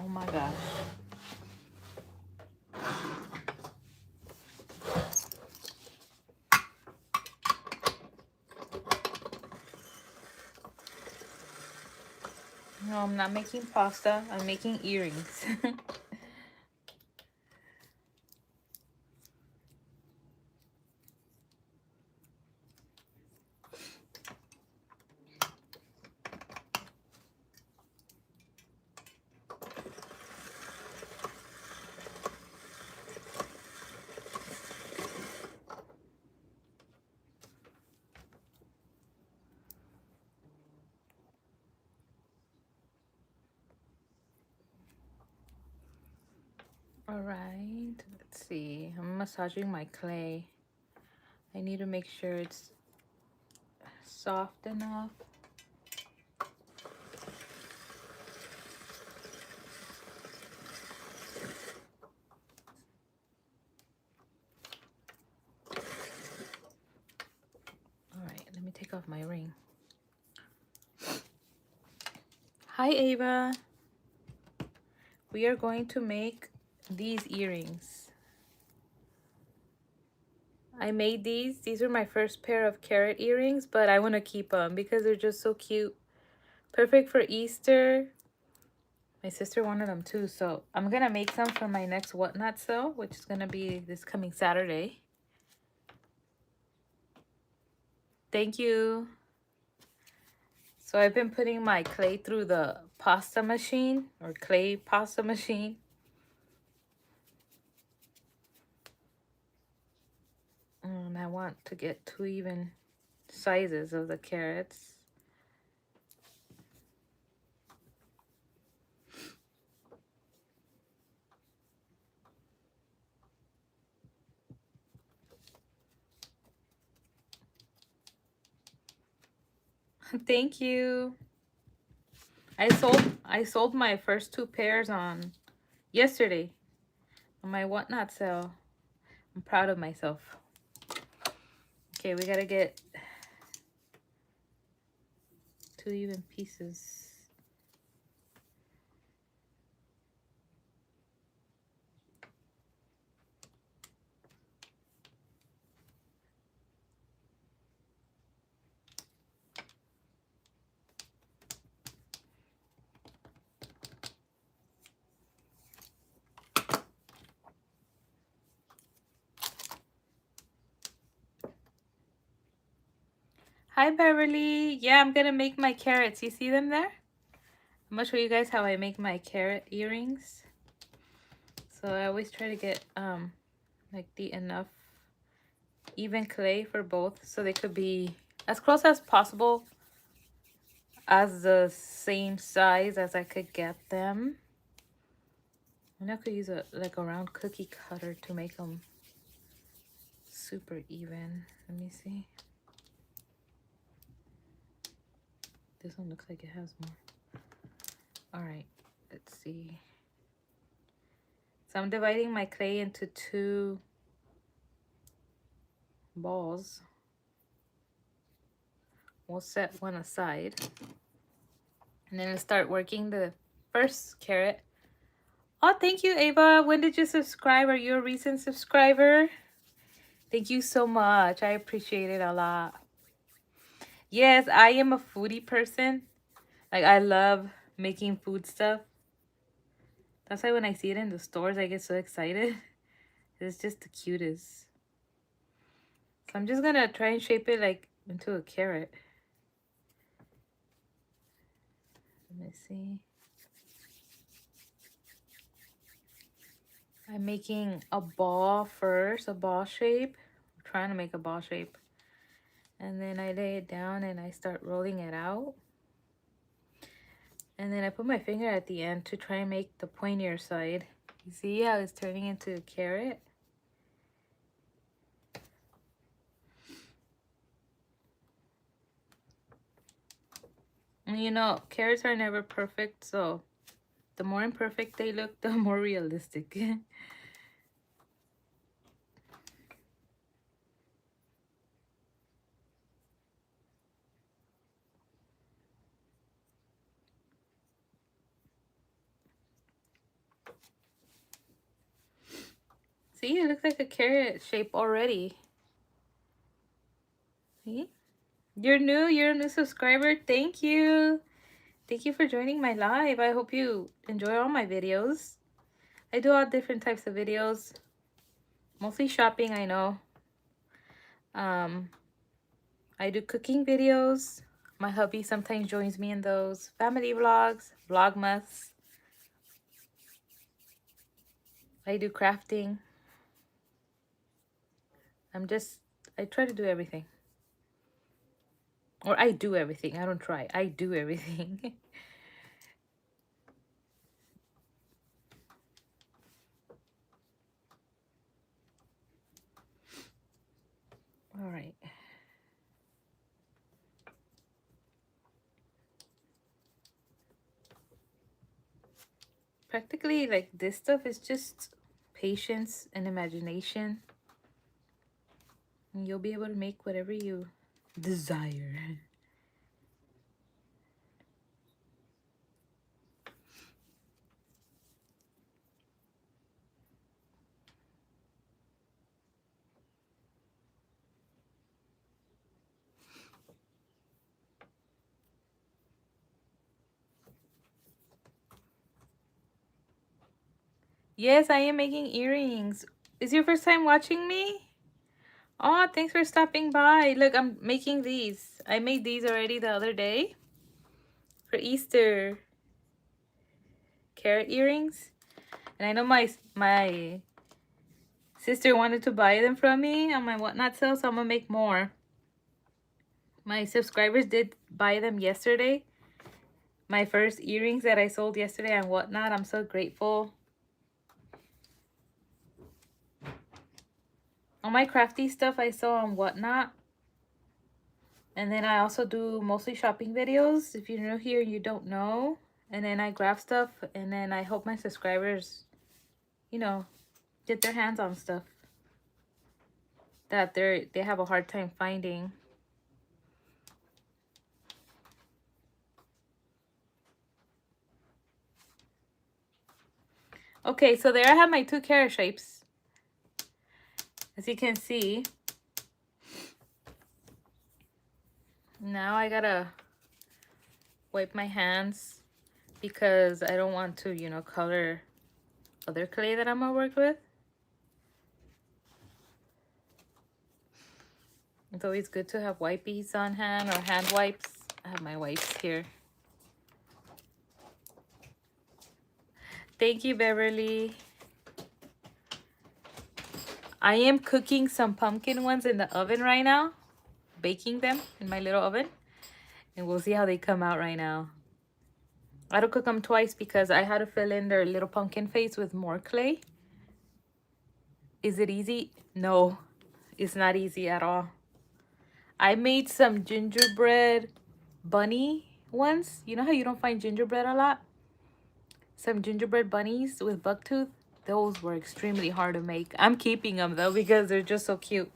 Oh my gosh. No, I'm not making pasta. I'm making earrings. All right, let's see. I'm massaging my clay. I need to make sure it's soft enough. All right, let me take off my ring. Hi, Ava. We are going to make these earrings. I made these. These are my first pair of carrot earrings, but I want to keep them because they're just so cute. Perfect for Easter. My sister wanted them too, so I'm going to make some for my next Whatnot sale, which is going to be this coming Saturday. Thank you. So I've been putting my clay through the pasta machine or clay pasta machine. And I want to get 2 even sizes of the carrots. Thank you. I sold my first 2 pairs on yesterday on my Whatnot sale. I'm proud of myself. Okay, we gotta get 2 even pieces. Hi, Beverly. Yeah, I'm gonna make my carrots. You see them there? I'm gonna show you guys how I make my carrot earrings. So I always try to get like the enough even clay for both so they could be as close as possible as the same size as I could get them. And I could use a round cookie cutter to make them super even. Let me see. This one looks like it has more. All right, let's see. So I'm dividing my clay into 2 balls. We'll set one aside. And then I'll start working the first carrot. Oh, thank you, Ava. When did you subscribe? Are you a recent subscriber? Thank you so much. I appreciate it a lot. Yes, I am a foodie person. Like, I love making food stuff. That's why when I see it in the stores, I get so excited. It's just the cutest. So I'm just gonna try and shape it like into a carrot. Let me see. I'm making a ball first, a ball shape. I'm trying to make a ball shape. And then I lay it down and I start rolling it out. And then I put my finger at the end to try and make the pointier side. You see how it's turning into a carrot? And you know, carrots are never perfect, so the more imperfect they look, the more realistic. See, it looks like a carrot shape already. See? You're a new subscriber. Thank you. Thank you for joining my live. I hope you enjoy all my videos. I do all different types of videos. Mostly shopping, I know. Um, I do cooking videos. My hubby sometimes joins me in those. Family vlogs, vlogmas. I do crafting. I try to do everything. Or I do everything. I don't try. I do everything. All right. Practically, like, this stuff is just patience and imagination. And you'll be able to make whatever you desire. Yes, I am making earrings. Is your first time watching me? Oh, thanks for stopping by. Look, I'm making these. I made these already the other day for Easter. Carrot earrings. And I know my sister wanted to buy them from me on my Whatnot sale, so I'm gonna make more. My subscribers did buy them yesterday. My first earrings that I sold yesterday on Whatnot. I'm so grateful. All my crafty stuff I sell on Whatnot. And then I also do mostly shopping videos. If you're new here and you don't know. And then I grab stuff. And then I hope my subscribers, you know, get their hands on stuff that they have a hard time finding. Okay, so there I have my 2 carrot shapes. As you can see. Now I gotta wipe my hands because I don't want to, you know, color other clay that I'm gonna work with. It's always good to have wipies on hand or hand wipes. I have my wipes here. Thank you, Beverly. I am cooking some pumpkin ones in the oven right now. Baking them in my little oven. And we'll see how they come out right now. I don't cook them twice because I had to fill in their little pumpkin face with more clay. Is it easy? No, it's not easy at all. I made some gingerbread bunny ones. You know how you don't find gingerbread a lot? Some gingerbread bunnies with buck tooth. Those were extremely hard to make. I'm keeping them though because they're just so cute.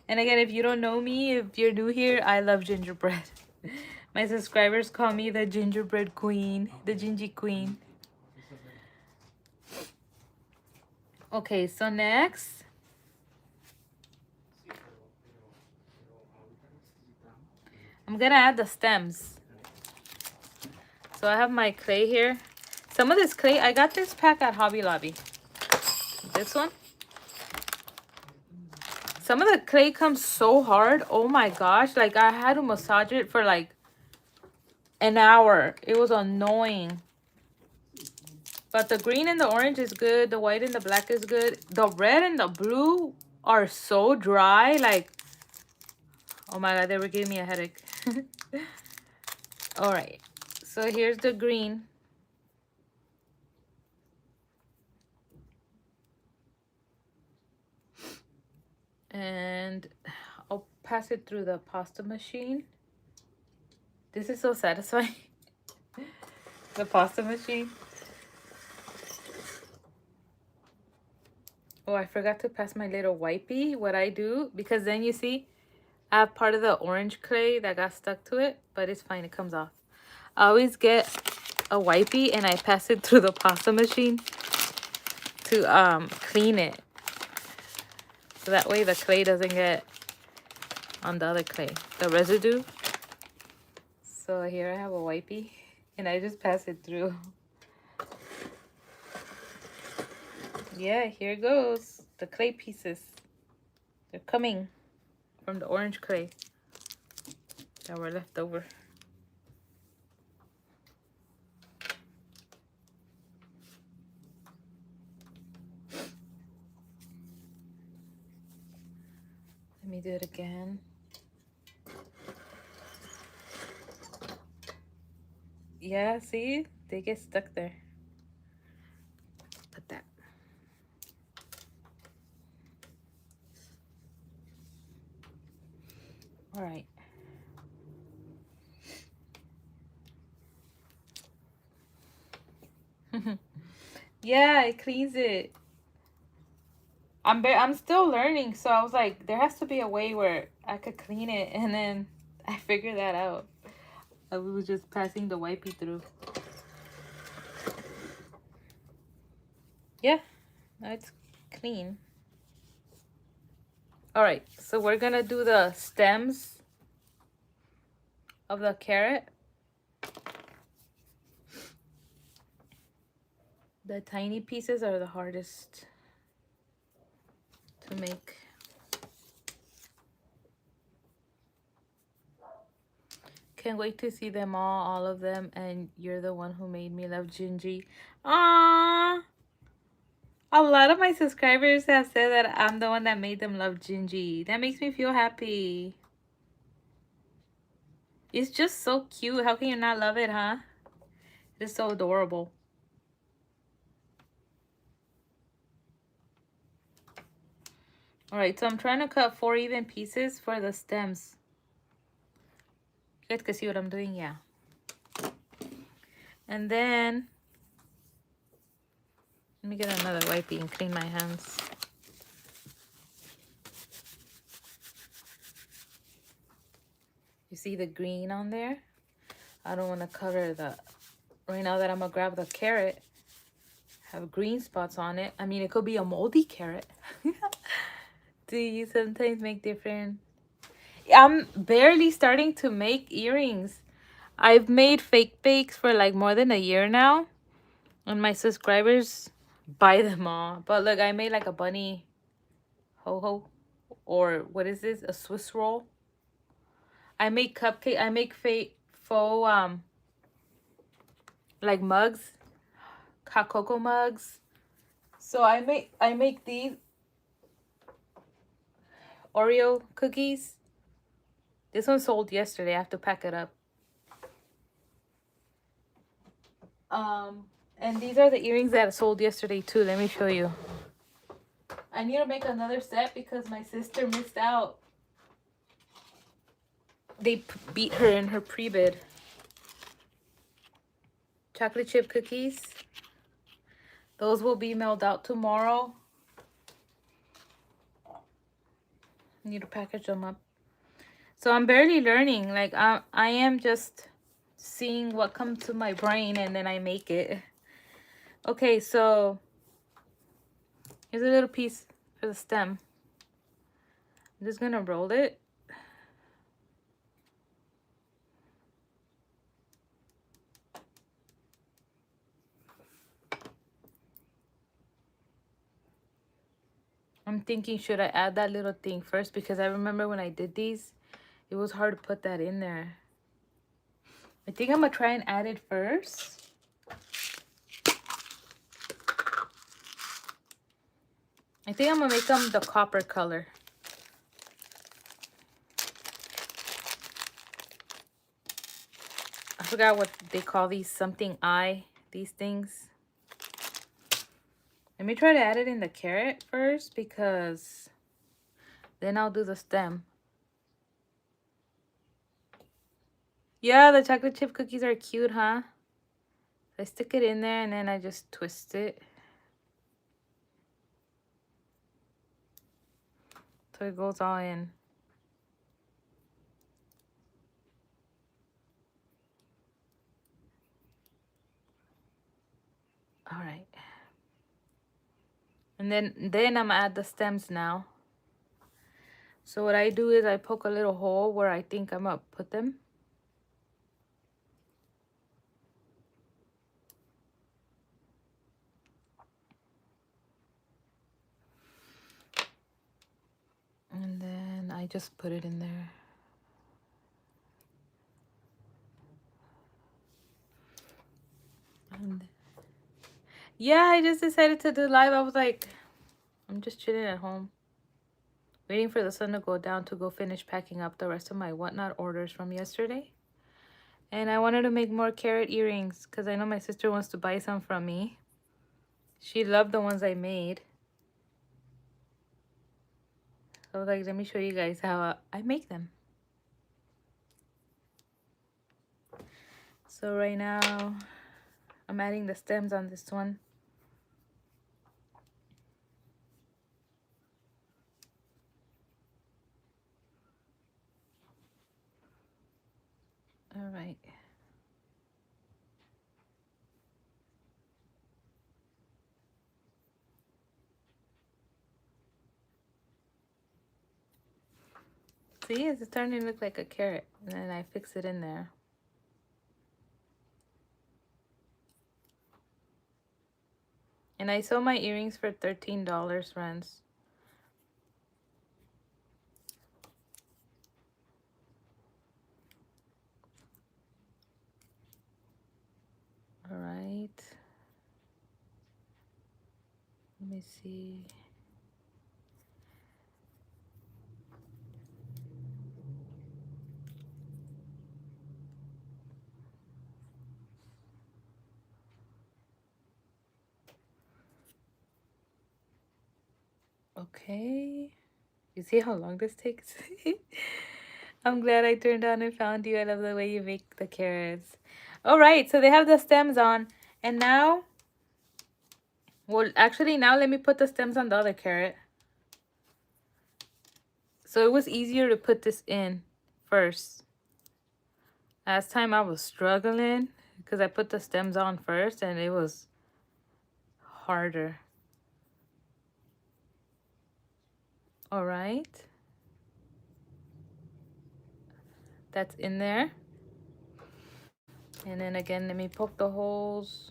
And again, if you don't know me, if you're new here, I love gingerbread. My subscribers call me the gingerbread queen, the gingy queen. Okay, so next, I'm gonna add the stems. So I have my clay here. Some of this clay, I got this pack at Hobby Lobby. This one. Some of the clay comes so hard. Oh my gosh. Like I had to massage it for like an hour. It was annoying. But the green and the orange is good. The white and the black is good. The red and the blue are so dry. Like, oh my God, they were giving me a headache. All right. So here's the green. And I'll pass it through the pasta machine. This is so satisfying. The pasta machine. Oh, I forgot to pass my little wipey. What I do, because then you see, I have part of the orange clay that got stuck to it, but it's fine. It comes off. I always get a wipey and I pass it through the pasta machine to clean it. So that way the clay doesn't get on the other clay, the residue. So here I have a wipey and I just pass it through. Yeah, here goes the clay pieces. They're coming from the orange clay that were left over. Let me do it again. Yeah, see? They get stuck there. Put that. All right. Yeah, it cleans it. I'm still learning, so I was like, there has to be a way where I could clean it, and then I figured that out. I was just passing the wipey through. Yeah, now it's clean. All right, so we're gonna do the stems of the carrot. The tiny pieces are the hardest to make. Can't wait to see them all of them. And you're the one who made me love Gingy. Aww. A lot of my subscribers have said that I'm the one that made them love Gingy. That makes me feel happy. It's just so cute. How can you not love it, huh? It's so adorable. Alright, so I'm trying to cut 4 even pieces for the stems. You guys can see what I'm doing? Yeah. And then, let me get another wipey and clean my hands. You see the green on there? I don't want to cover the... Right now that I'm going to grab the carrot, have green spots on it. I mean, it could be a moldy carrot. Do you sometimes make different... I'm barely starting to make earrings. I've made fake bakes for like more than a year now. And my subscribers buy them all. But look, I made like a bunny ho-ho. Or what is this? A Swiss roll. I make cupcake. I make fake faux like mugs. Hot cocoa mugs. So I make these Oreo cookies. This one sold yesterday. I have to pack it up. And these are the earrings that sold yesterday too. Let me show you. I need to make another set because my sister missed out. They beat her in her pre-bid. Chocolate chip cookies. Those will be mailed out tomorrow. Need to package them up. So I'm barely learning. Like I am just seeing what comes to my brain and then I make it. Okay, so here's a little piece for the stem. I'm just gonna roll it. I'm thinking, should I add that little thing first? Because I remember when I did these, it was hard to put that in there. I think I'm gonna try and add it first. I think I'm gonna make them the copper color. I forgot what they call these, something eye, these things. Let me try to add it in the carrot first because then I'll do the stem. Yeah, the chocolate chip cookies are cute, huh? I stick it in there and then I just twist it. So it goes all in. All right. And then I'm gonna add the stems now. So what I do is I poke a little hole where I think I'm gonna put them. And then I just put it in there. And yeah, I just decided to do live. I was like, I'm just chilling at home, waiting for the sun to go down to go finish packing up the rest of my whatnot orders from yesterday. And I wanted to make more carrot earrings because I know my sister wants to buy some from me. She loved the ones I made. So I was like, let me show you guys how I make them. So right now, I'm adding the stems on this one. All right. See, it's starting to look like a carrot. And then I fix it in there. And I sold my earrings for $13, friends. All right. Let me see. Okay. You see how long this takes? I'm glad I turned on and found you. I love the way you make the carrots. All right, so they have the stems on. And now, well, actually, now let me put the stems on the other carrot. So it was easier to put this in first. Last time I was struggling because I put the stems on first and it was harder. All right. That's in there. And then again, let me poke the holes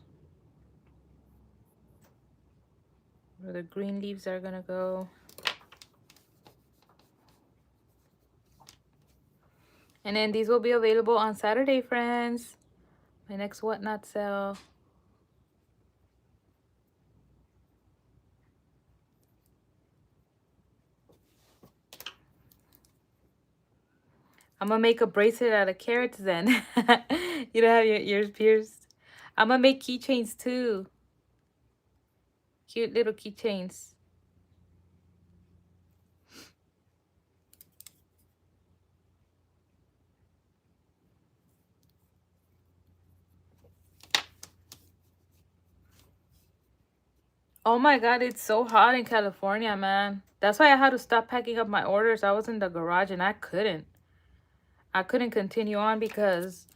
where the green leaves are gonna go. And then these will be available on Saturday, friends. My next whatnot sale. I'm gonna make a bracelet out of carrots then. You don't have your ears pierced. I'm gonna make keychains too. Cute little keychains. Oh my god, it's so hot in California, man. That's why I had to stop packing up my orders. I was in the garage and I couldn't. I couldn't continue on because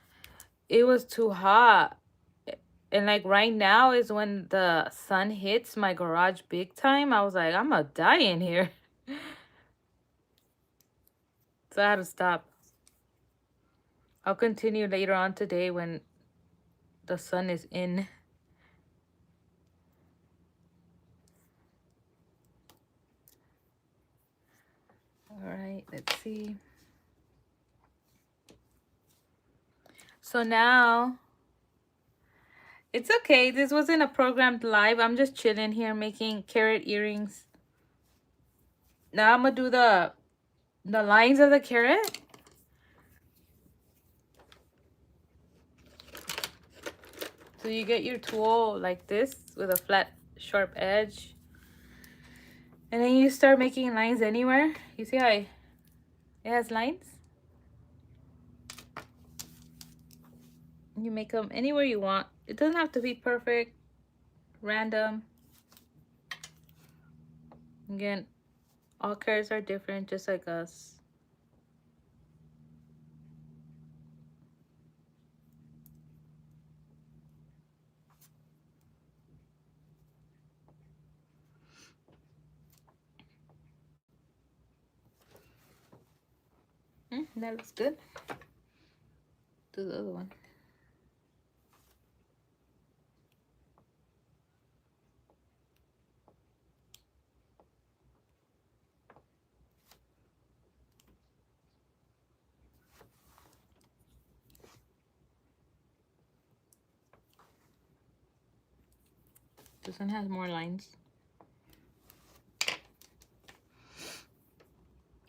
it was too hot. And like right now is when the sun hits my garage big time. I was like, I'm gonna die in here. So I had to stop. I'll continue later on today when the sun is in. All right, let's see. So now, it's okay. This wasn't a programmed live. I'm just chilling here making carrot earrings. Now I'm gonna do the lines of the carrot. So you get your tool like this with a flat, sharp edge. And then you start making lines anywhere. You see how it has lines? You make them anywhere you want. It doesn't have to be perfect, random. Again, all carrots are different, just like us. that looks good. Do the other one. This one has more lines.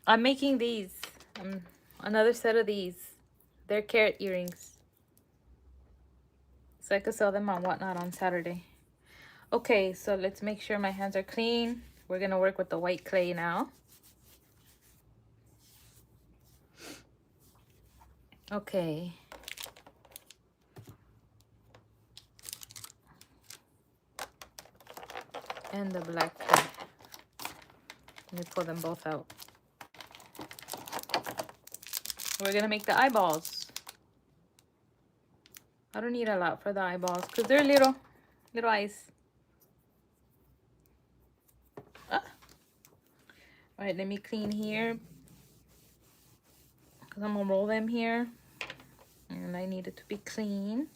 I'm making these. Another set of these. They're carrot earrings. So I could sell them on Whatnot on Saturday. Okay, so let's make sure my hands are clean. We're going to work with the white clay now. Okay. And the black clay. Let me pull them both out. We're going to make the eyeballs. I don't need a lot for the eyeballs because they're little eyes. Ah. All right, let me clean here because I'm going to roll them here. And I need it to be clean.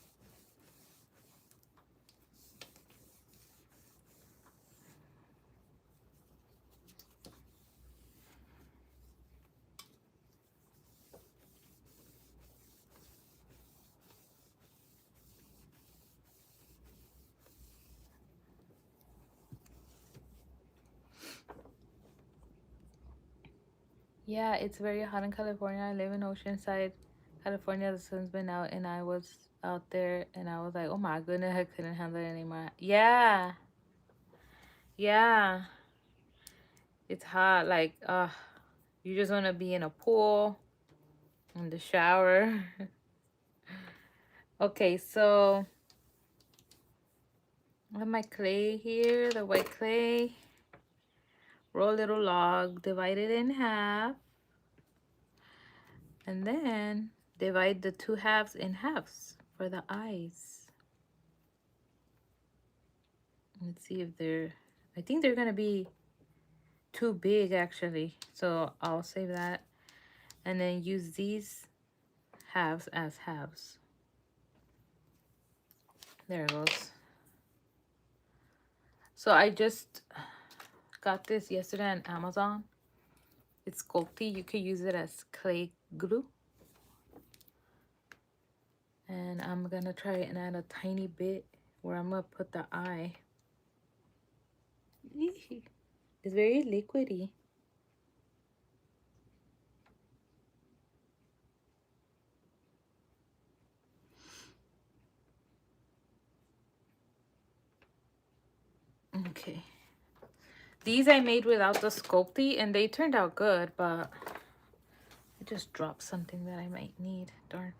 Yeah, it's very hot in California. I live in Oceanside, California. The sun's been out and I was out there and I was like, oh my goodness, I couldn't handle it anymore. Yeah. Yeah. It's hot. Like, you just want to be in a pool, in the shower. Okay, so I have my clay here, the white clay. Roll a little log, divide it in half. And then divide the two halves in halves for the eyes. Let's see if they're, I think they're gonna be too big actually. So I'll save that. And then use these halves as halves. There it goes. So I just got this yesterday on Amazon. It's sculpty. You could use it as clay glue. And I'm gonna try and add a tiny bit where I'm gonna put the eye. It's very liquidy. Okay. These I made without the sculpty and they turned out good, but I just dropped something that I might need. Darn.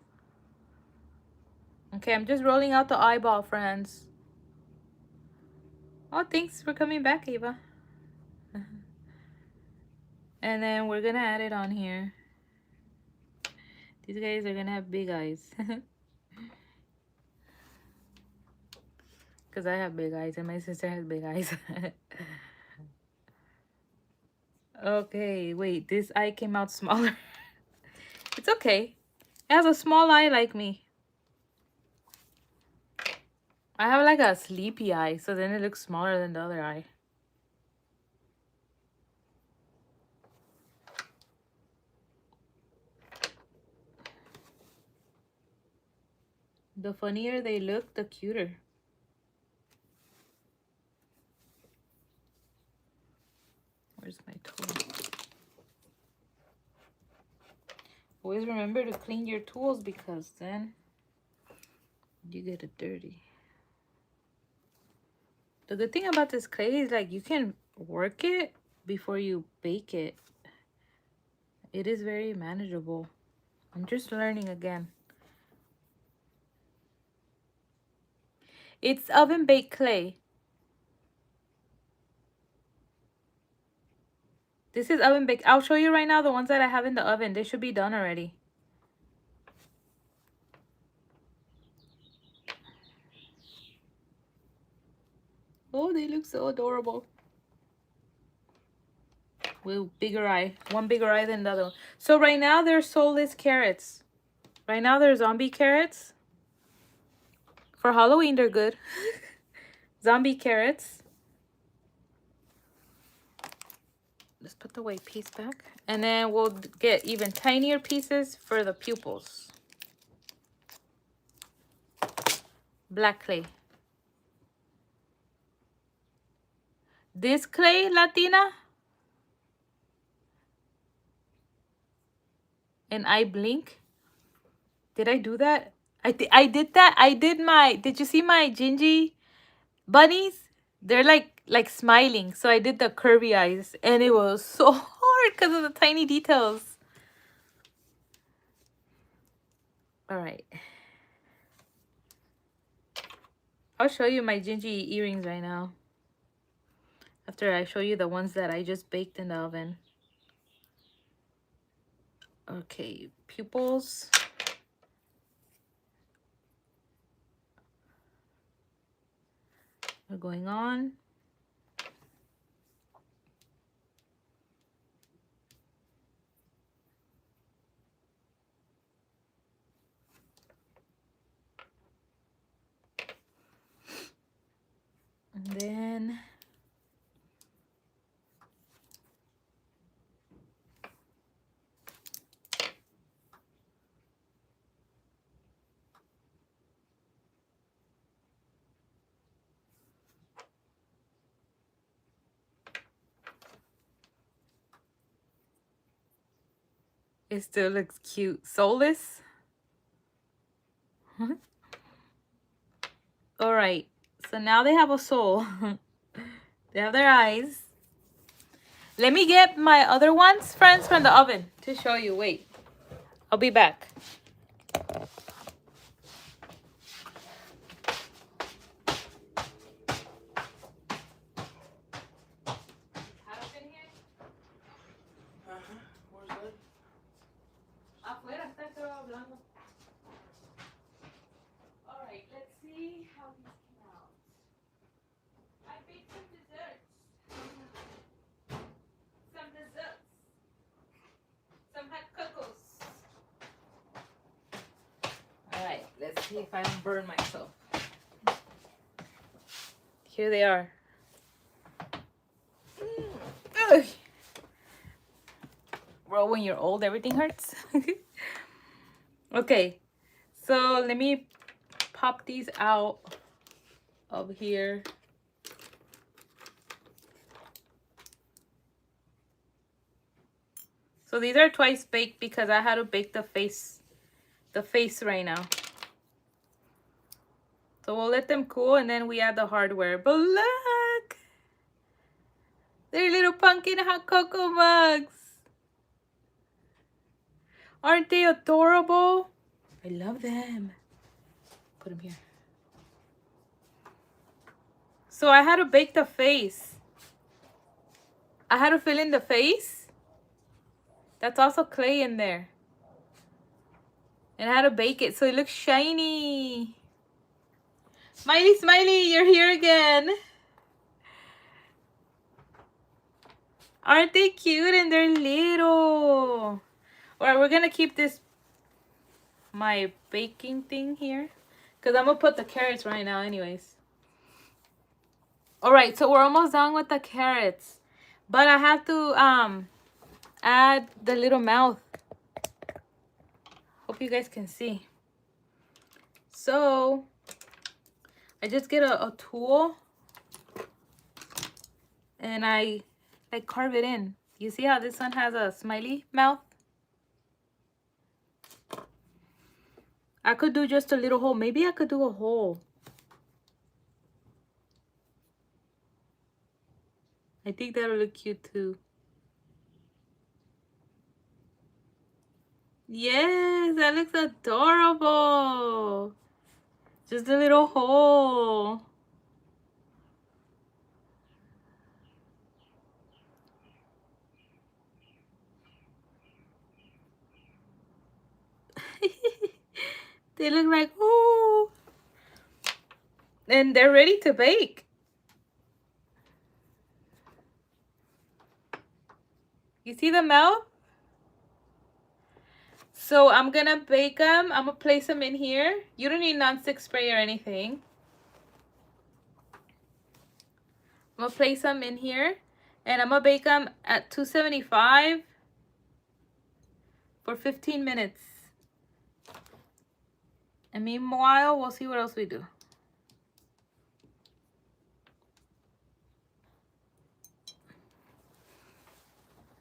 Okay, I'm just rolling out the eyeball, friends. Oh, thanks for coming back, Ava. And then we're gonna add it on here. These guys are gonna have big eyes. Because I have big eyes and my sister has big eyes. Okay, wait, this eye came out smaller. It's okay. It has a small eye like me. I have like a sleepy eye, so then it looks smaller than the other eye. The funnier they look, the cuter. Where's my tool? Always remember to clean your tools because then you get it dirty. The good thing about this clay is like you can work it before you bake it. It is very manageable. I'm just learning again. It's oven baked clay. This is oven baked. I'll show you right now the ones that I have in the oven. They should be done already. Oh, they look so adorable. with bigger eye. One bigger eye than the other one. So right now they're soulless carrots. Right now they're zombie carrots. For Halloween they're good. Zombie carrots. Let's put the white piece back. And then we'll get even tinier pieces for the pupils. Black clay. This clay, Latina. And I blink. Did I do that? I did that. I did my, did you see my Gingy bunnies? They're like smiling. So I did the curvy eyes. And it was so hard because of the tiny details. All right. I'll show you my Gingy earrings right now. After I show you the ones that I just baked in the oven. Okay, pupils. We're going on. And then it still looks cute. Soulless. All right. So now they have a soul. They have their eyes. Let me get my other ones, friends, from the oven to show you. Wait. I'll be back. All right, let's see how these came out. I baked some desserts. Some desserts. Some hot cocos. All right, let's see if I don't burn myself. Here they are. Ugh. Bro, when you're old, everything hurts. Okay, so let me pop these out of here. So these are twice baked because I had to bake the face right now. So we'll let them cool and then we add the hardware. But look! They're little pumpkin hot cocoa mugs. Aren't they adorable? I love them. Put them here. So I had to bake the face. I had to fill in the face. That's also clay in there. And I had to bake it so it looks shiny. Smiley, Smiley, you're here again. Aren't they cute? And they're little. Alright, we're gonna keep this, my baking thing here. Because I'm gonna put the carrots right now anyways. Alright, so we're almost done with the carrots. But I have to add the little mouth. Hope you guys can see. So I just get a tool and I carve it in. You see how this one has a smiley mouth? I could do just a little hole. Maybe I could do a hole. I think that'll look cute too. Yes, that looks adorable. Just a little hole. They look like, ooh. And they're ready to bake. You see the melt? So I'm gonna bake them. I'm gonna place them in here. You don't need nonstick spray or anything. I'm gonna place them in here and I'm gonna bake them at 275 for 15 minutes. And meanwhile, we'll see what else we do.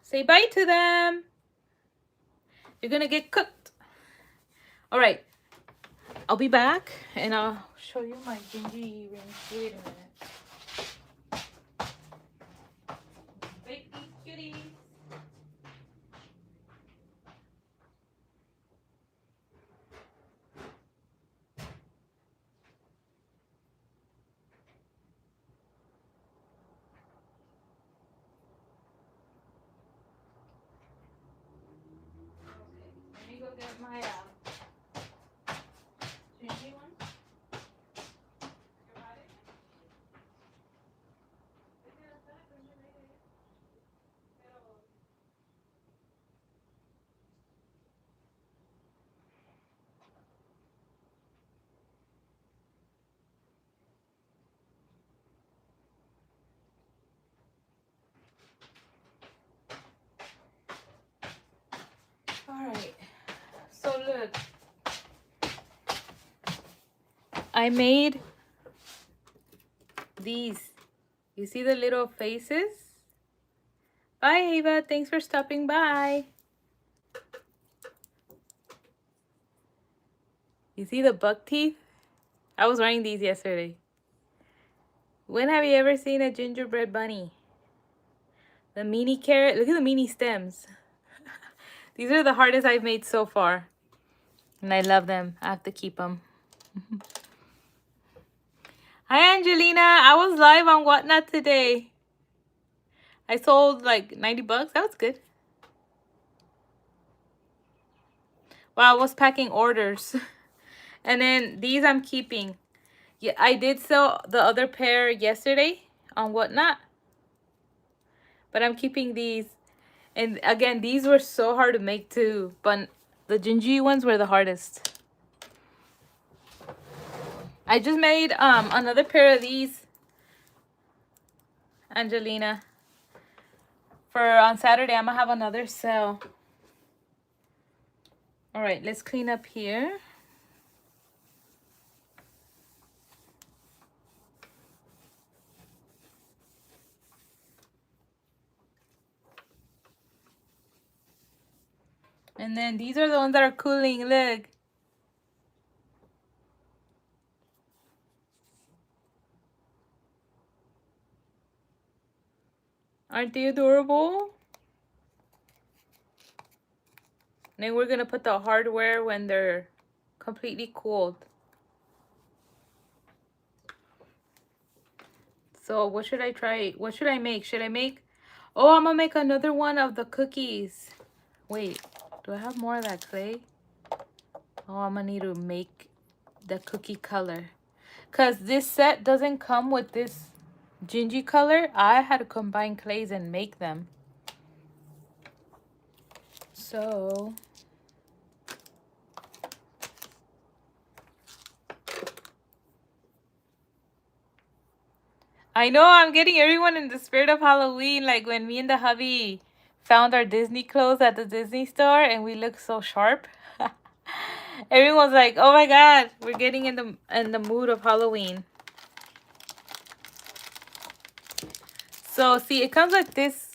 Say bye to them. You're gonna get cooked. All right, I'll be back and I'll show you my gingy rings. Wait a minute. Bake these kitties. Let me go get my gingy one. All right. So look, I made these. You see the little faces? Bye, Ava. Thanks for stopping by. You see the buck teeth? I was wearing these yesterday. When have you ever seen a gingerbread bunny? The mini carrot. Look at the mini stems. These are the hardest I've made so far. And I love them. I have to keep them. Hi, Angelina. I was live on Whatnot today. I sold like 90 bucks. That was good. Wow, I was packing orders. And then these I'm keeping. Yeah, I did sell the other pair yesterday on Whatnot. But I'm keeping these. And again, these were so hard to make too. But the gingy ones were the hardest. I just made another pair of these, Angelina. For on Saturday, I'm going to have another sale. All right, let's clean up here. And then these are the ones that are cooling. Look. Aren't they adorable? And then we're going to put the hardware when they're completely cooled. So what should I try? What should I make? Should I make... Oh, I'm going to make another one of the cookies. Wait, do I have more of that clay? Oh, I'm going to need to make the cookie color. Because this set doesn't come with this gingy color. I had to combine clays and make them. So... I know, I'm getting everyone in the spirit of Halloween. Like when me and the hubby found our Disney clothes at the Disney store and we look so sharp. Everyone's like, oh my God, we're getting in the mood of Halloween. So see, it comes like this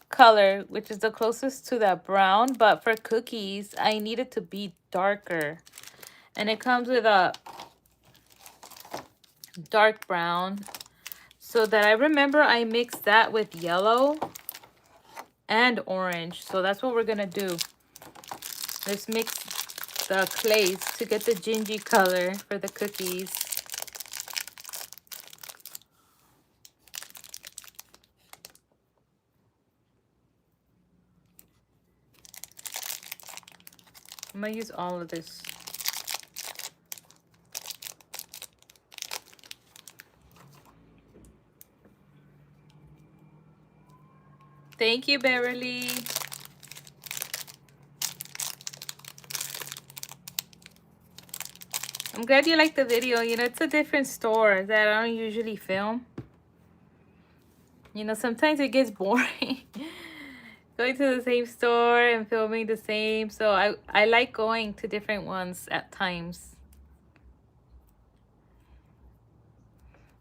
color, which is the closest to that brown. But for cookies, I need it to be darker. And it comes with a dark brown. So that I remember I mixed that with yellow and orange. So that's what we're going to do. Let's mix the clays to get the gingy color for the cookies. I'm going to use all of this. Thank you, Beverly. I'm glad you liked the video. You know, it's a different store that I don't usually film. You know, sometimes it gets boring going to the same store and filming the same. So I like going to different ones at times.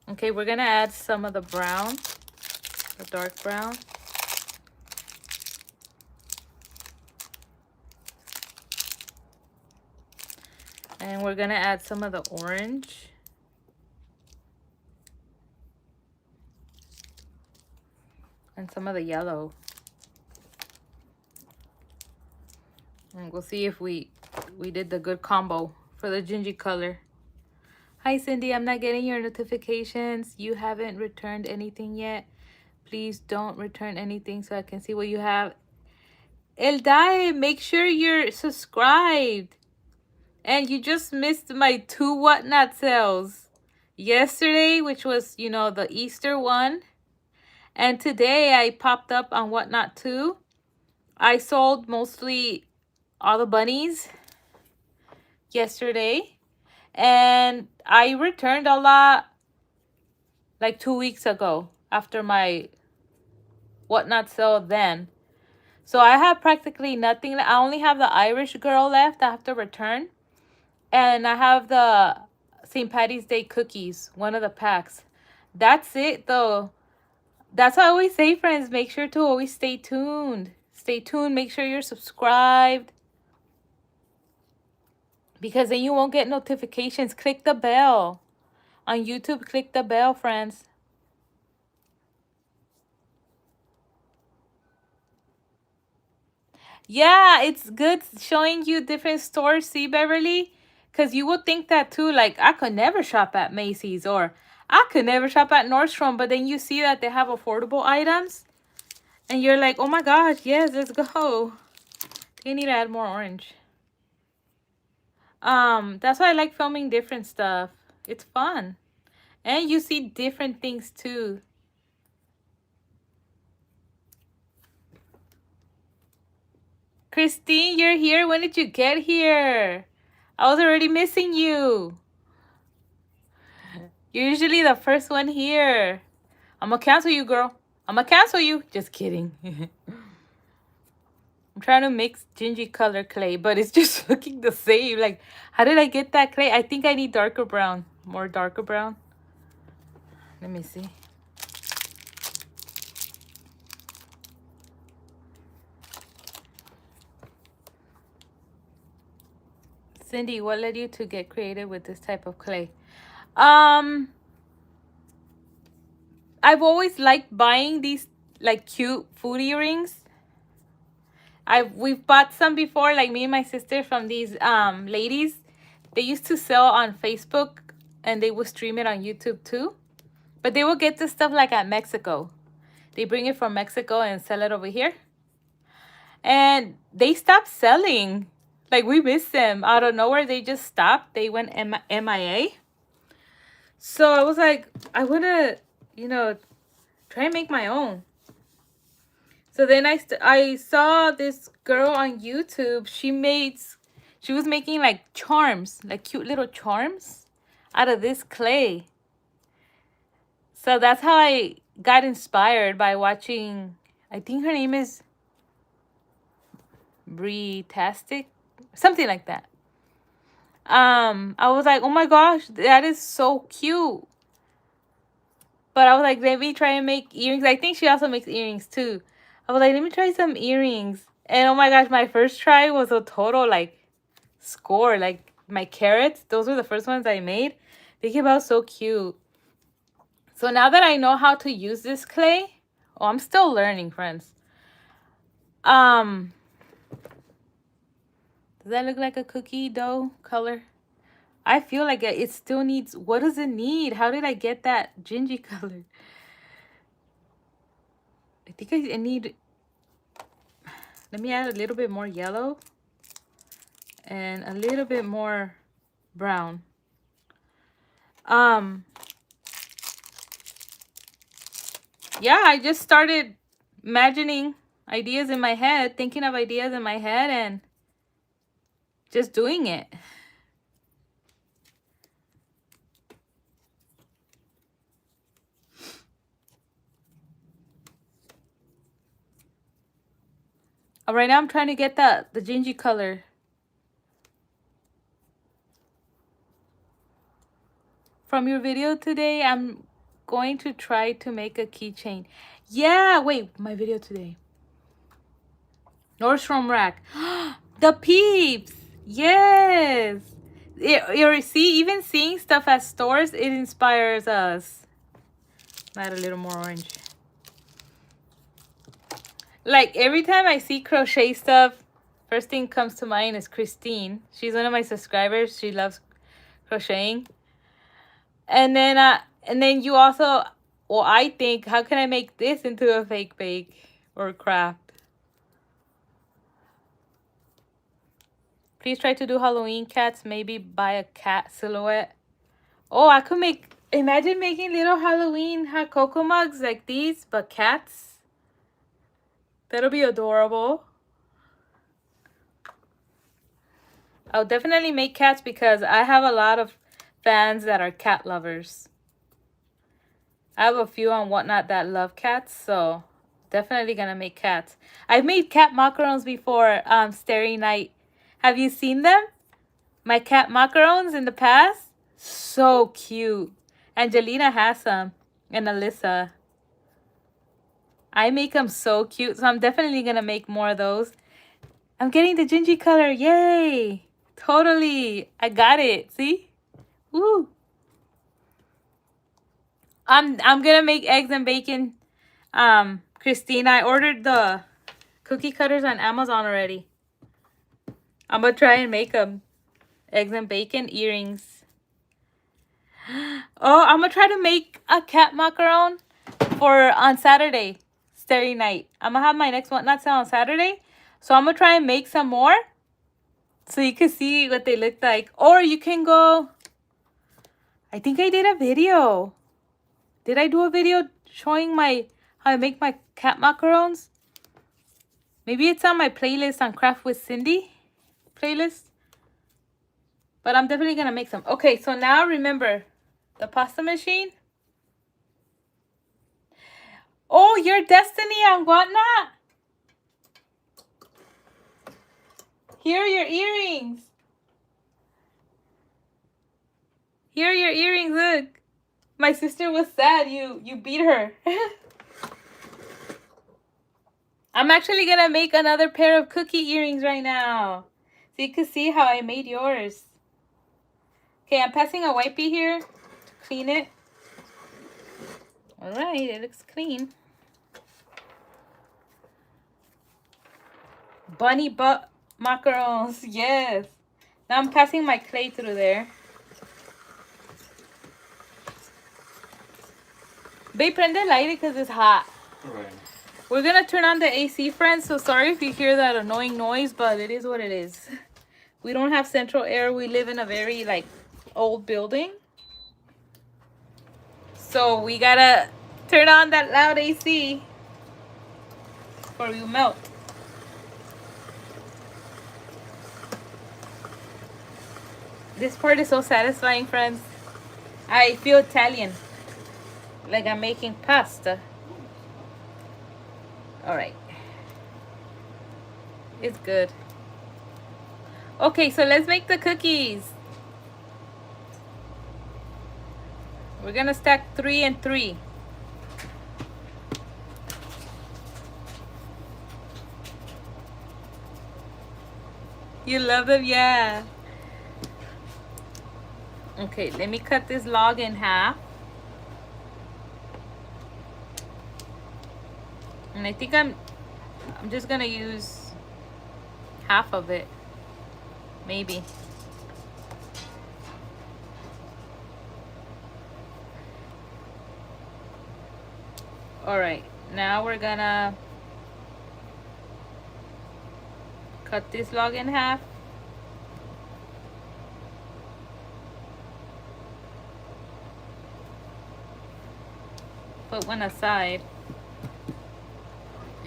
Okay, we're going to add some of the brown, the dark brown. And we're going to add some of the orange. And some of the yellow. And we'll see if we did the good combo for the gingy color. Hi, Cindy. I'm not getting your notifications. You haven't returned anything yet. Please don't return anything so I can see what you have. Eldai, make sure you're subscribed. And you just missed my 2 whatnot sales. Yesterday, which was, you know, the Easter one. And today I popped up on whatnot too. I sold mostly all the bunnies yesterday. And I returned a lot like 2 weeks ago after my whatnot sale then. So I have practically nothing. I only have the Irish girl left I have to return. And I have the St. Patty's Day cookies, one of the packs. That's it though. That's why I always say, friends, make sure to always stay tuned. Stay tuned. Make sure you're subscribed. Because then you won't get notifications. Click the bell. On YouTube, click the bell, friends. Yeah, it's good showing you different stores. See, Beverly? Because you would think that too. Like, I could never shop at Macy's or I could never shop at Nordstrom. But then you see that they have affordable items. And you're like, oh my gosh, yes, let's go. You need to add more orange. That's why I like filming different stuff. It's fun. And you see different things too. Christine, you're here. When did you get here? I was already missing you. You're usually the first one here. I'm gonna cancel you, girl. I'm gonna cancel you. Just kidding. I'm trying to mix gingy color clay, but it's just looking the same. Like, how did I get that clay? I think I need darker brown. More darker brown. Let me see. Cindy, what led you to get creative with this type of clay? I've always liked buying these like cute food earrings. We've bought some before, like me and my sister, from these ladies. They used to sell on Facebook and they would stream it on YouTube too. But they will get this stuff like at Mexico. They bring it from Mexico and sell it over here. And they stopped selling. Like, we missed them. Out of nowhere, they just stopped. They went MIA. So I was like, I want to, you know, try and make my own. So then I saw this girl on YouTube. She was making like charms, like cute little charms out of this clay. So that's how I got inspired by watching, I think her name is Brie-tastic, something like that. I was like, oh my gosh, that is so cute. But I was like, let me try and make earrings. I think she also makes earrings too. I was like, let me try some earrings. And oh my gosh, my first try was a total like score. Like my carrots, those were the first ones I made. They came out so cute. So now that I know how to use this clay, oh, I'm still learning, friends. Does that look like a cookie dough color? I feel like it still needs, what does it need? How did I get that gingy color? I think I need, let me add a little bit more yellow and a little bit more brown. Yeah, I just started imagining ideas in my head, thinking of ideas in my head and just doing it. Right now I'm trying to get the gingy color. From your video today, I'm going to try to make a keychain. Yeah, wait, my video today. Nordstrom rack. The peeps. Yes. You see, even seeing stuff at stores, it inspires us. Add a little more orange. Like every time I see crochet stuff, first thing comes to mind is Christine. She's one of my subscribers. She loves crocheting. And then you also, well, I think, how can I make this into a fake bake or craft? Please try to do Halloween cats. Maybe buy a cat silhouette. Oh, I could make, imagine making little Halloween hot cocoa mugs like these, but cats. That'll be adorable. I'll definitely make cats because I have a lot of fans that are cat lovers. I have a few on Whatnot that love cats, so definitely gonna make cats. I've made cat macarons before, Starry Night. Have you seen them? My cat macarons in the past? So cute. Angelina has some. And Alyssa. I make them so cute, so I'm definitely gonna make more of those. I'm getting the gingy color. Yay! Totally. I got it. See? Woo! I'm gonna make eggs and bacon. Christine, I ordered the cookie cutters on Amazon already. I'm gonna try and make them. Eggs and bacon earrings. Oh, I'm gonna try to make a cat macaron for on Saturday, Starry Night. I'm gonna have my next one not on Saturday, so I'm gonna try and make some more, so you can see what they look like. Or you can go. I think I did a video. Did I do a video showing how I make my cat macarons? Maybe it's on my playlist on Craft with Cindy playlist. But I'm definitely gonna make some. Okay, so now remember the pasta machine. Oh, your Destiny on Whatnot. Here are your earrings. Here are your earrings. Look, my sister was sad. You beat her. I'm actually gonna make another pair of cookie earrings right now, so you can see how I made yours. Okay, I'm passing a wipey here to clean it. All right, it looks clean. Bunny butt macarons, yes. Now I'm passing my clay through there. Babe, prende el aire because it's hot. Right. We're gonna turn on the AC, friends, so sorry if you hear that annoying noise, but it is what it is. We don't have central air. We live in a very, like, old building. So we gotta turn on that loud AC or you melt. This part is so satisfying, friends. I feel Italian. Like I'm making pasta. Alright. It's good. Okay, so let's make the cookies. We're gonna stack 3 and 3. You love them? Yeah. Okay, let me cut this log in half. And I think I'm just gonna use half of it. Maybe. Alright, now we're gonna cut this log in half. Put one aside.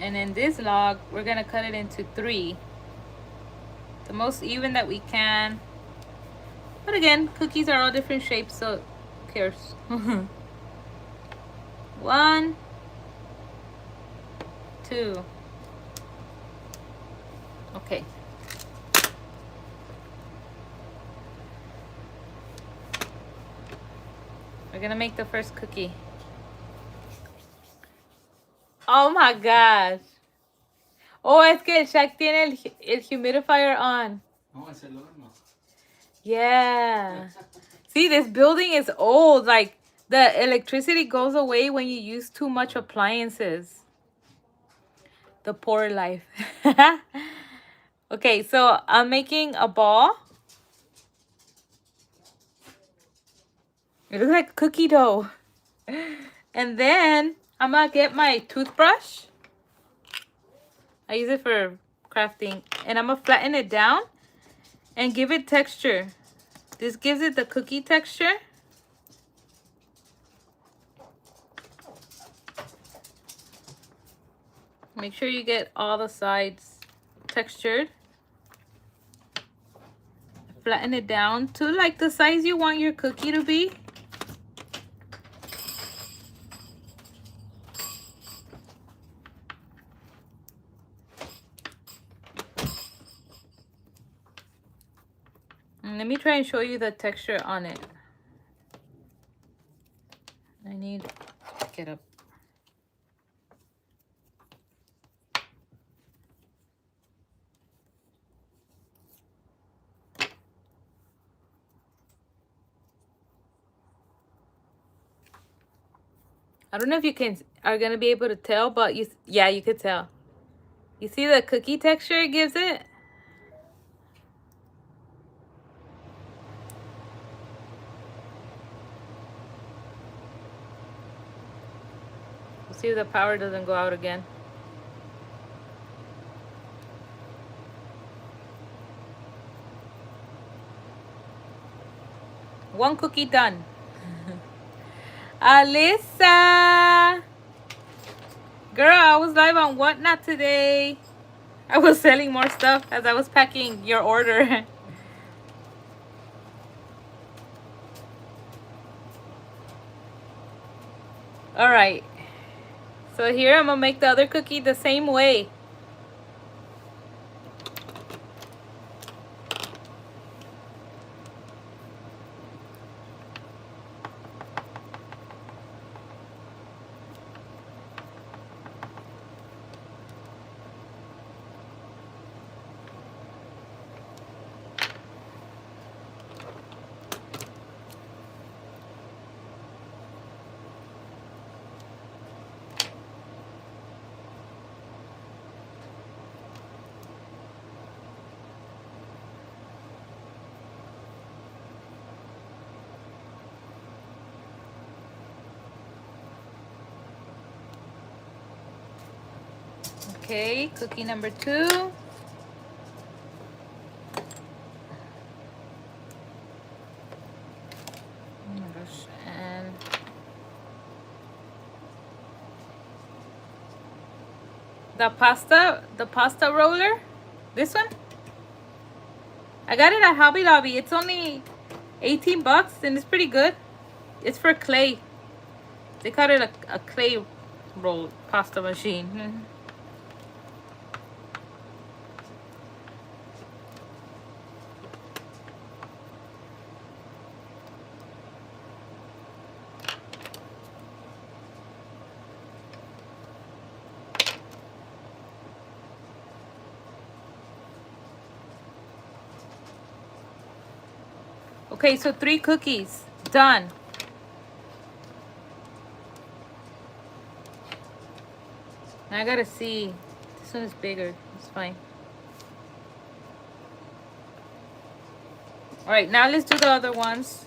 And then this log, we're gonna cut it into 3. The most even that we can. But again, cookies are all different shapes, so who cares? 1, 2. Okay. We're gonna make the first cookie. Oh my gosh. Oh, es que el Shaq tiene el humidifier on. No, es el horno. Yeah. See, this building is old. Like, the electricity goes away when you use too much appliances. The poor life. Okay, so I'm making a ball. It looks like cookie dough. And then I'm gonna get my toothbrush. I use it for crafting. And I'm gonna flatten it down and give it texture. This gives it the cookie texture. Make sure you get all the sides textured. Flatten it down to like the size you want your cookie to be. And let me try and show you the texture on it. I need to get up. I don't know if you are gonna be able to tell, but you could tell. You see the cookie texture it gives it? We'll see if the power doesn't go out again. One cookie done. Alyssa! Girl, I was live on Whatnot today. I was selling more stuff as I was packing your order. Alright. So here I'm gonna make the other cookie the same way. Okay, cookie number 2. Oh my gosh, and the pasta roller, this one, I got it at Hobby Lobby. It's only 18 bucks and it's pretty good. It's for clay. They call it a clay roll pasta machine. Okay, so 3 cookies done. Now I gotta see. This one is bigger. It's fine. All right, now let's do the other ones.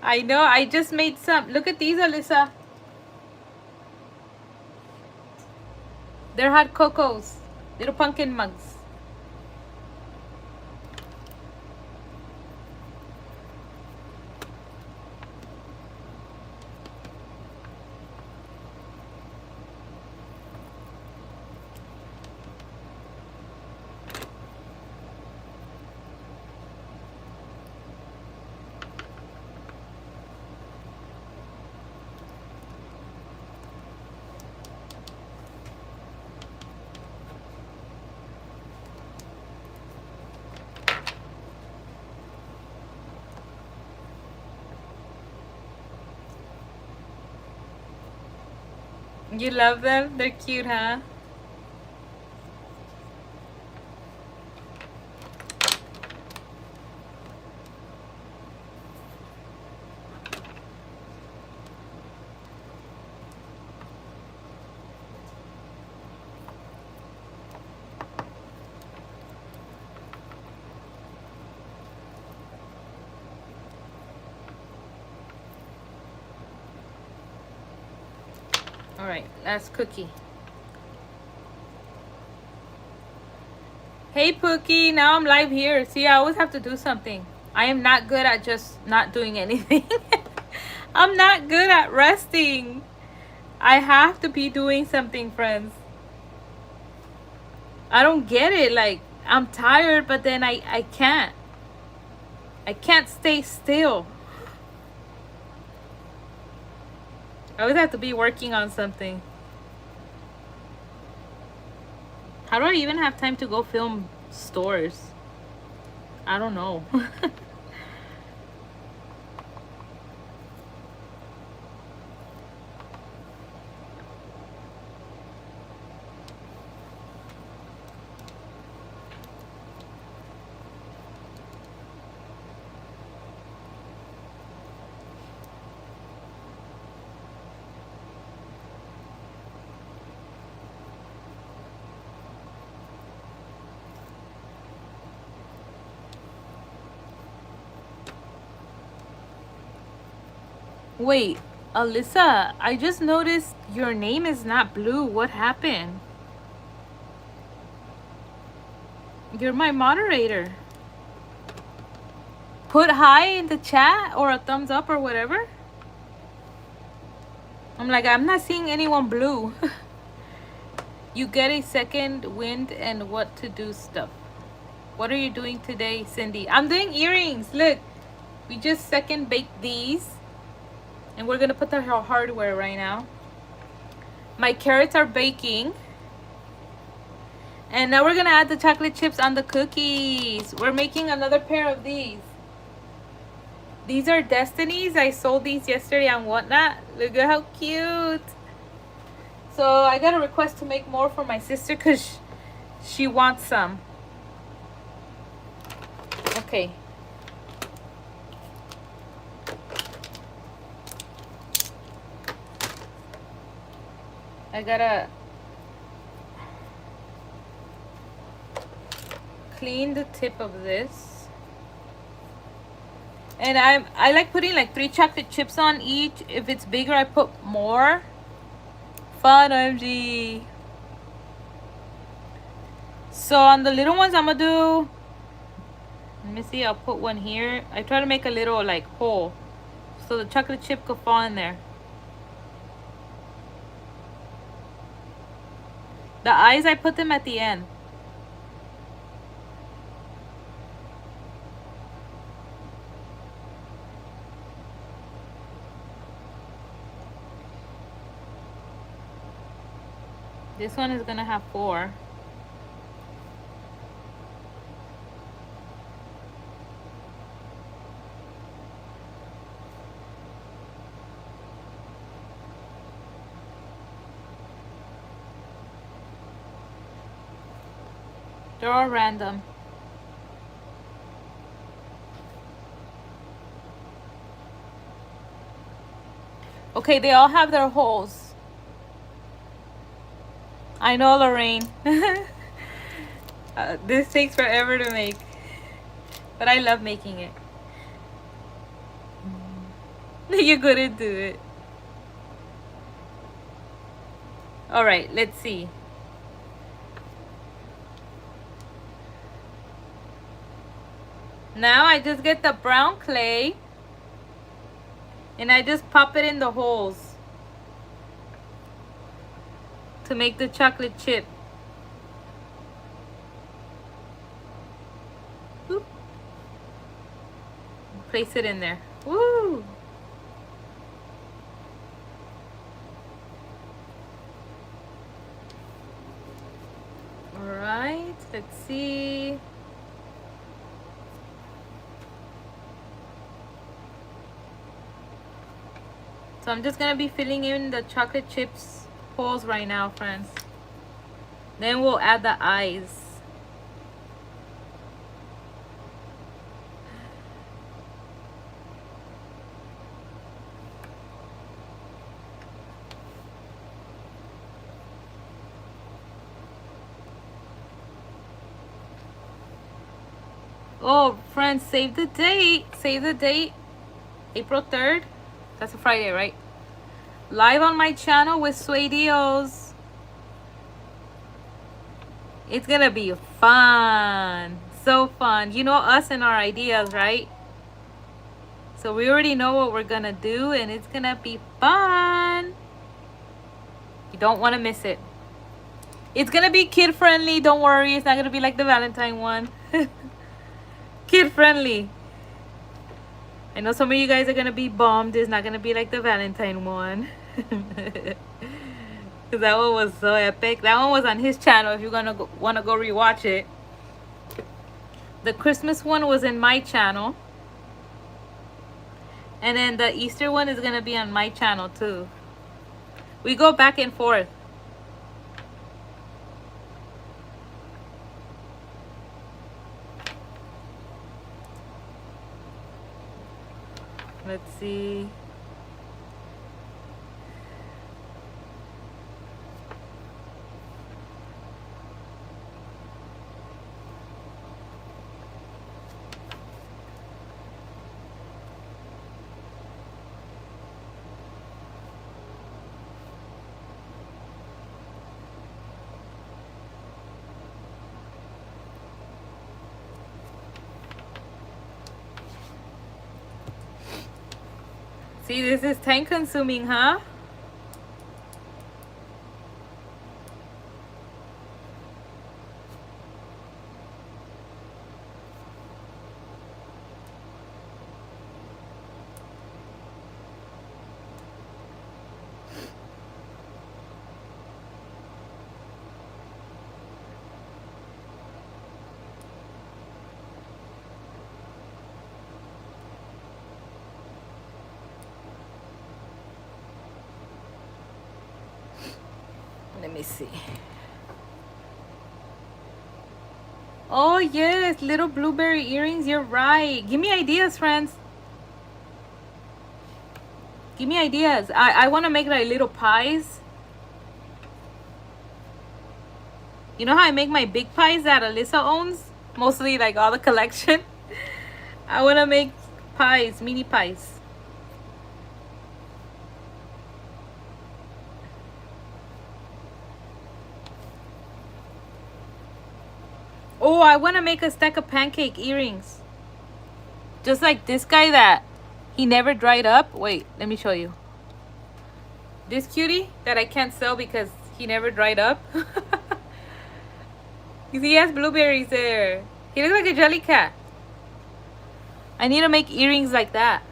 I know, I just made some. Look at these, Alyssa. They're hot cocos. Little pumpkin mugs. You love them? They're cute, huh? All right, last cookie. Hey Pookie, now I'm live here. See, I always have to do something. I am not good at just not doing anything. I'm not good at resting. I have to be doing something, friends. I don't get it. Like, I'm tired, but then I can't. I can't stay still. I always have to be working on something. How do I even have time to go film stores? I don't know. Wait, Alyssa, I just noticed your name is not blue. What happened? You're my moderator. Put hi in the chat or a thumbs up or whatever. I'm like, I'm not seeing anyone blue. You get a second wind and what to do stuff. What are you doing today, Cindy? I'm doing earrings. Look, we just second baked these. And we're going to put the hardware right now. My carrots are baking. And now we're going to add the chocolate chips on the cookies. We're making another pair of these. These are Destinies. I sold these yesterday on Whatnot. Look at how cute. So I got a request to make more for my sister because she wants some. Okay. I gotta clean the tip of this. And I like putting like 3 chocolate chips on each. If it's bigger, I put more. Fun, OMG. So on the little ones, I'm gonna do, let me see, I'll put one here. I try to make a little like hole so the chocolate chip could fall in there. The eyes, I put them at the end. This one is gonna have 4. They're all random. Okay, they all have their holes. I know, Lorraine. This takes forever to make. But I love making it. You couldn't do it. Alright, let's see. Now I just get the brown clay and I just pop it in the holes to make the chocolate chip. Boop. Place it in there. Woo! Alright, let's see. So I'm just gonna be filling in the chocolate chips holes right now, friends. Then we'll add the eyes. Oh, friends, save the date. Save the date. April 3rd. That's a Friday, right? Live on my channel with Suedios. It's gonna be fun. So fun. You know us and our ideas, right? So we already know what we're gonna do, and it's gonna be fun. You don't want to miss it. It's gonna be kid friendly. Don't worry. It's not gonna be like the Valentine one. Kid friendly. I know some of you guys are gonna be bummed. It's not gonna be like the Valentine one. Cause that one was so epic. That one was on his channel. If you're gonna wanna go rewatch it. The Christmas one was in my channel. And then the Easter one is gonna be on my channel too. We go back and forth. Let's see. See, this is time consuming, huh? Let me see. Oh, yes. Little blueberry earrings. You're right. Give me ideas, friends. Give me ideas. I want to make like little pies. You know how I make my big pies that Alyssa owns? Mostly like all the collection. I want to make pies, mini pies. Oh, I want to make a stack of pancake earrings. Just like this guy that he never dried up. Wait, let me show you. This cutie that I can't sell because he never dried up. He has blueberries there. He looks like a jelly cat. I need to make earrings like that.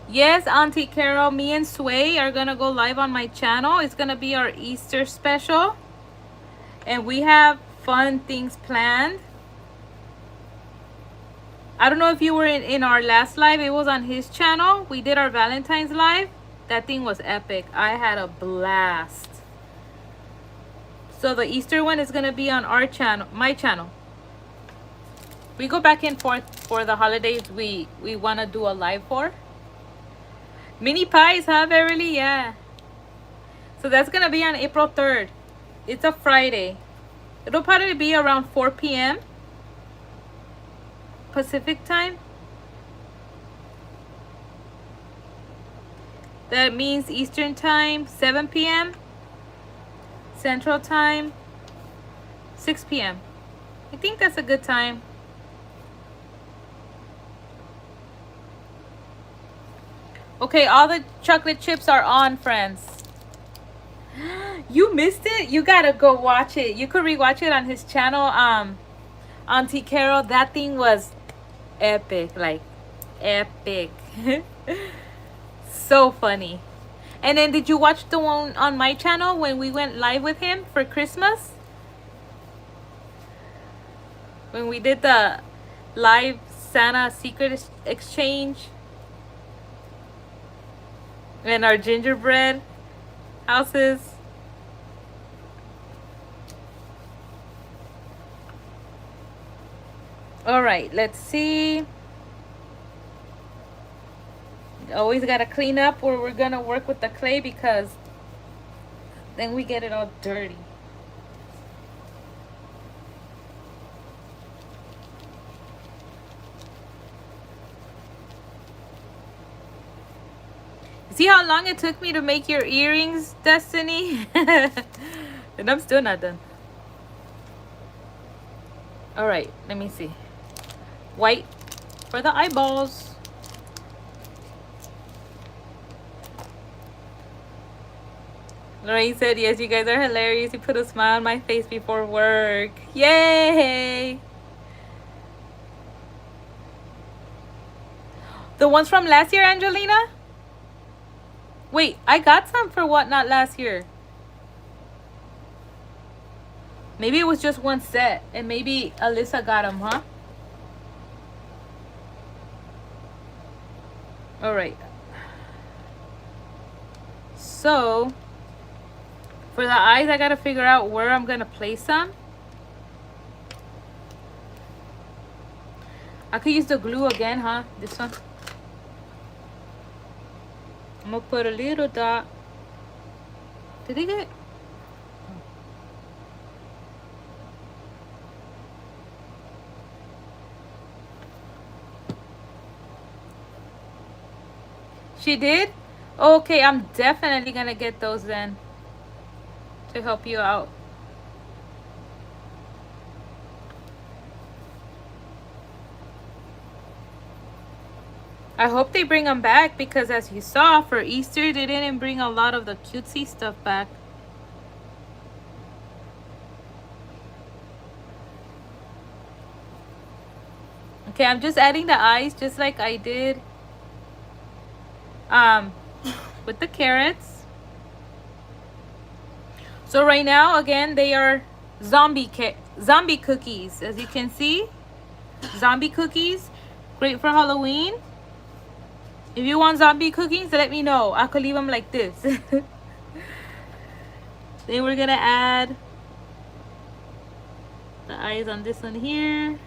Yes, Auntie Carol, me and Sway are gonna go live on my channel. It's gonna be our Easter special. And we have fun things planned. I don't know if you were in our last live. It was on his channel. We did our Valentine's live. That thing was epic. I had a blast. So the Easter one is gonna be on our channel, my channel. We go back and forth for the holidays we wanna do a live for. Mini pies, huh, Beverly? Yeah. So that's gonna be on April 3rd. It's a Friday. It'll probably be around 4 p.m. Pacific time. That means Eastern time, 7 p.m. Central time, 6 p.m. I think that's a good time. Okay, all the chocolate chips are on, friends. You missed it? You gotta go watch it. You could rewatch it on his channel. Auntie Carol, that thing was epic. Like, epic. So funny. And then did you watch the one on my channel when we went live with him for Christmas? When we did the live Santa secret exchange? And our gingerbread houses? Alright, let's see. Always gotta clean up where we're gonna work with the clay because then we get it all dirty. See how long it took me to make your earrings, Destiny? And I'm still not done. Alright, let me see. White for the eyeballs. Lorraine said, yes, you guys are hilarious. You put a smile on my face before work. Yay! The ones from last year, Angelina? Wait, I got some for Whatnot last year. Maybe it was just one set. And maybe Alyssa got them, huh? Alright. So, for the eyes, I gotta figure out where I'm gonna place them. I could use the glue again, huh? This one. I'm gonna put a little dot. Did they get? She did? Okay, I'm definitely gonna get those then. To help you out. I hope they bring them back because as you saw for Easter they didn't bring a lot of the cutesy stuff back. Okay, I'm just adding the eyes just like I did with the carrots. So right now again they are zombie cookies, as you can see. Zombie cookies, great for Halloween. If you want zombie cookies, let me know. I could leave them like this. Then we're gonna add the eyes on this one here.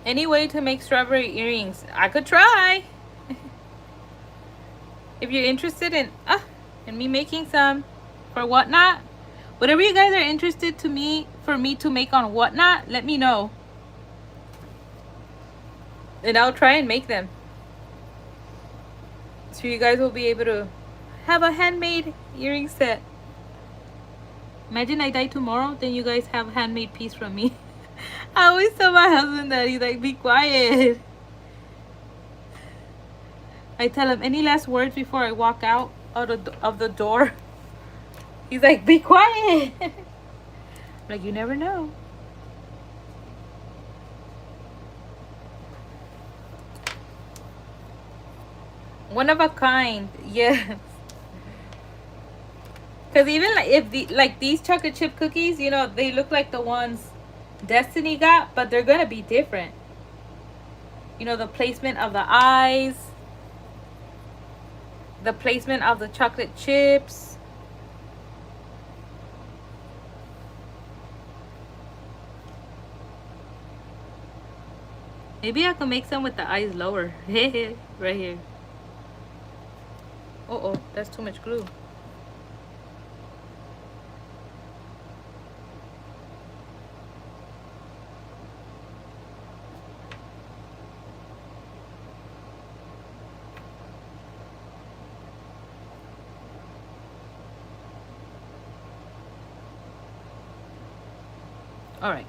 Any way to make strawberry earrings? I could try. If you're interested in me making some for Whatnot, whatever you guys are interested for me to make on Whatnot, let me know. And I'll try and make them. So you guys will be able to have a handmade earring set. Imagine I die tomorrow, then you guys have a handmade piece from me. I always tell my husband that. He's like, be quiet. I tell him, any last words before I walk out of the door? He's like, be quiet. I'm like, you never know. One of a kind, yes. Because even like if these chocolate chip cookies, you know, they look like the ones Destiny got, but they're gonna be different. You know, the placement of the eyes, the placement of the chocolate chips. Maybe I can make some with the eyes lower. Right here. Uh-oh, that's too much glue. All right.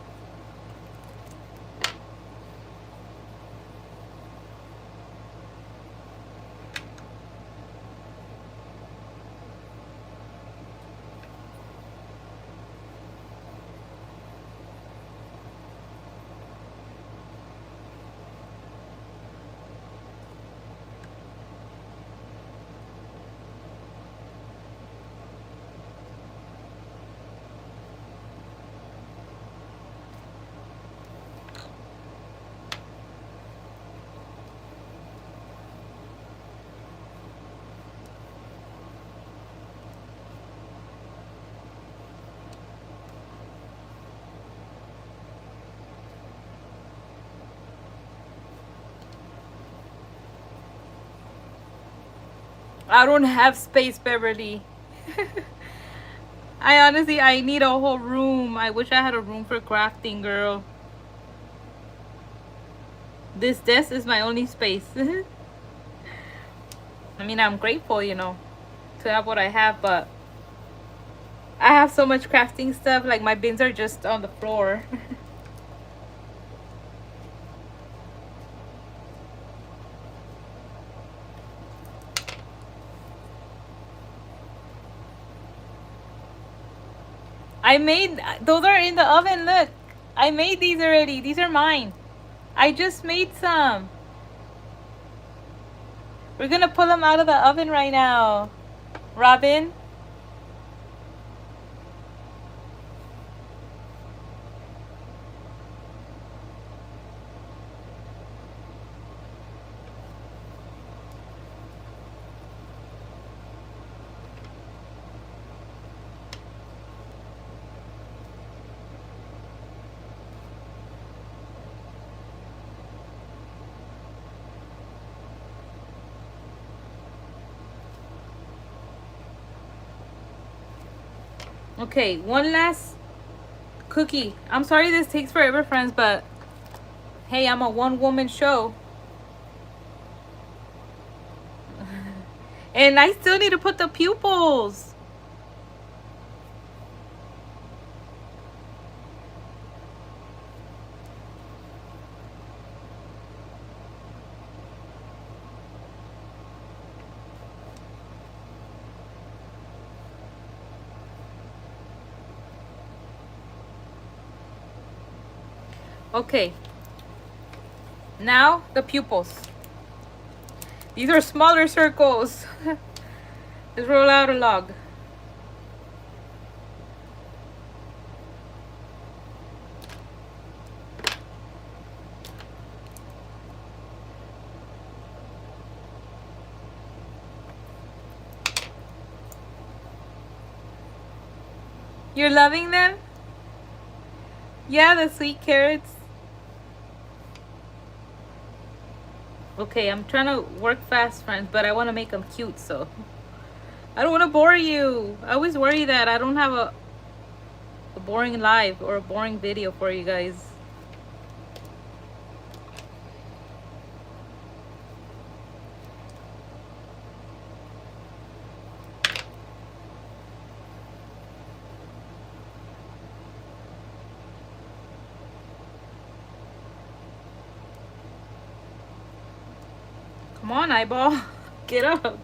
I don't have space, Beverly. I need a whole room. I wish I had a room for crafting, girl. This desk is my only space. I mean, I'm grateful, to have what I have, but I have so much crafting stuff. Like, my bins are just on the floor. Those are in the oven, look. I made these already. These are mine. I just made some. We're gonna pull them out of the oven right now. Robin? Okay, one last cookie. I'm sorry this takes forever, friends, but hey, I'm a one-woman show. And I still need to put the pupils. Okay. Now, the pupils. These are smaller circles. Let's roll out a log. You're loving them? Yeah, the sweet carrots. Okay, I'm trying to work fast, friends, but I want to make them cute, so I don't want to bore you. I always worry that I don't have a boring live or a boring video for you guys. Come on, eyeball. Get up.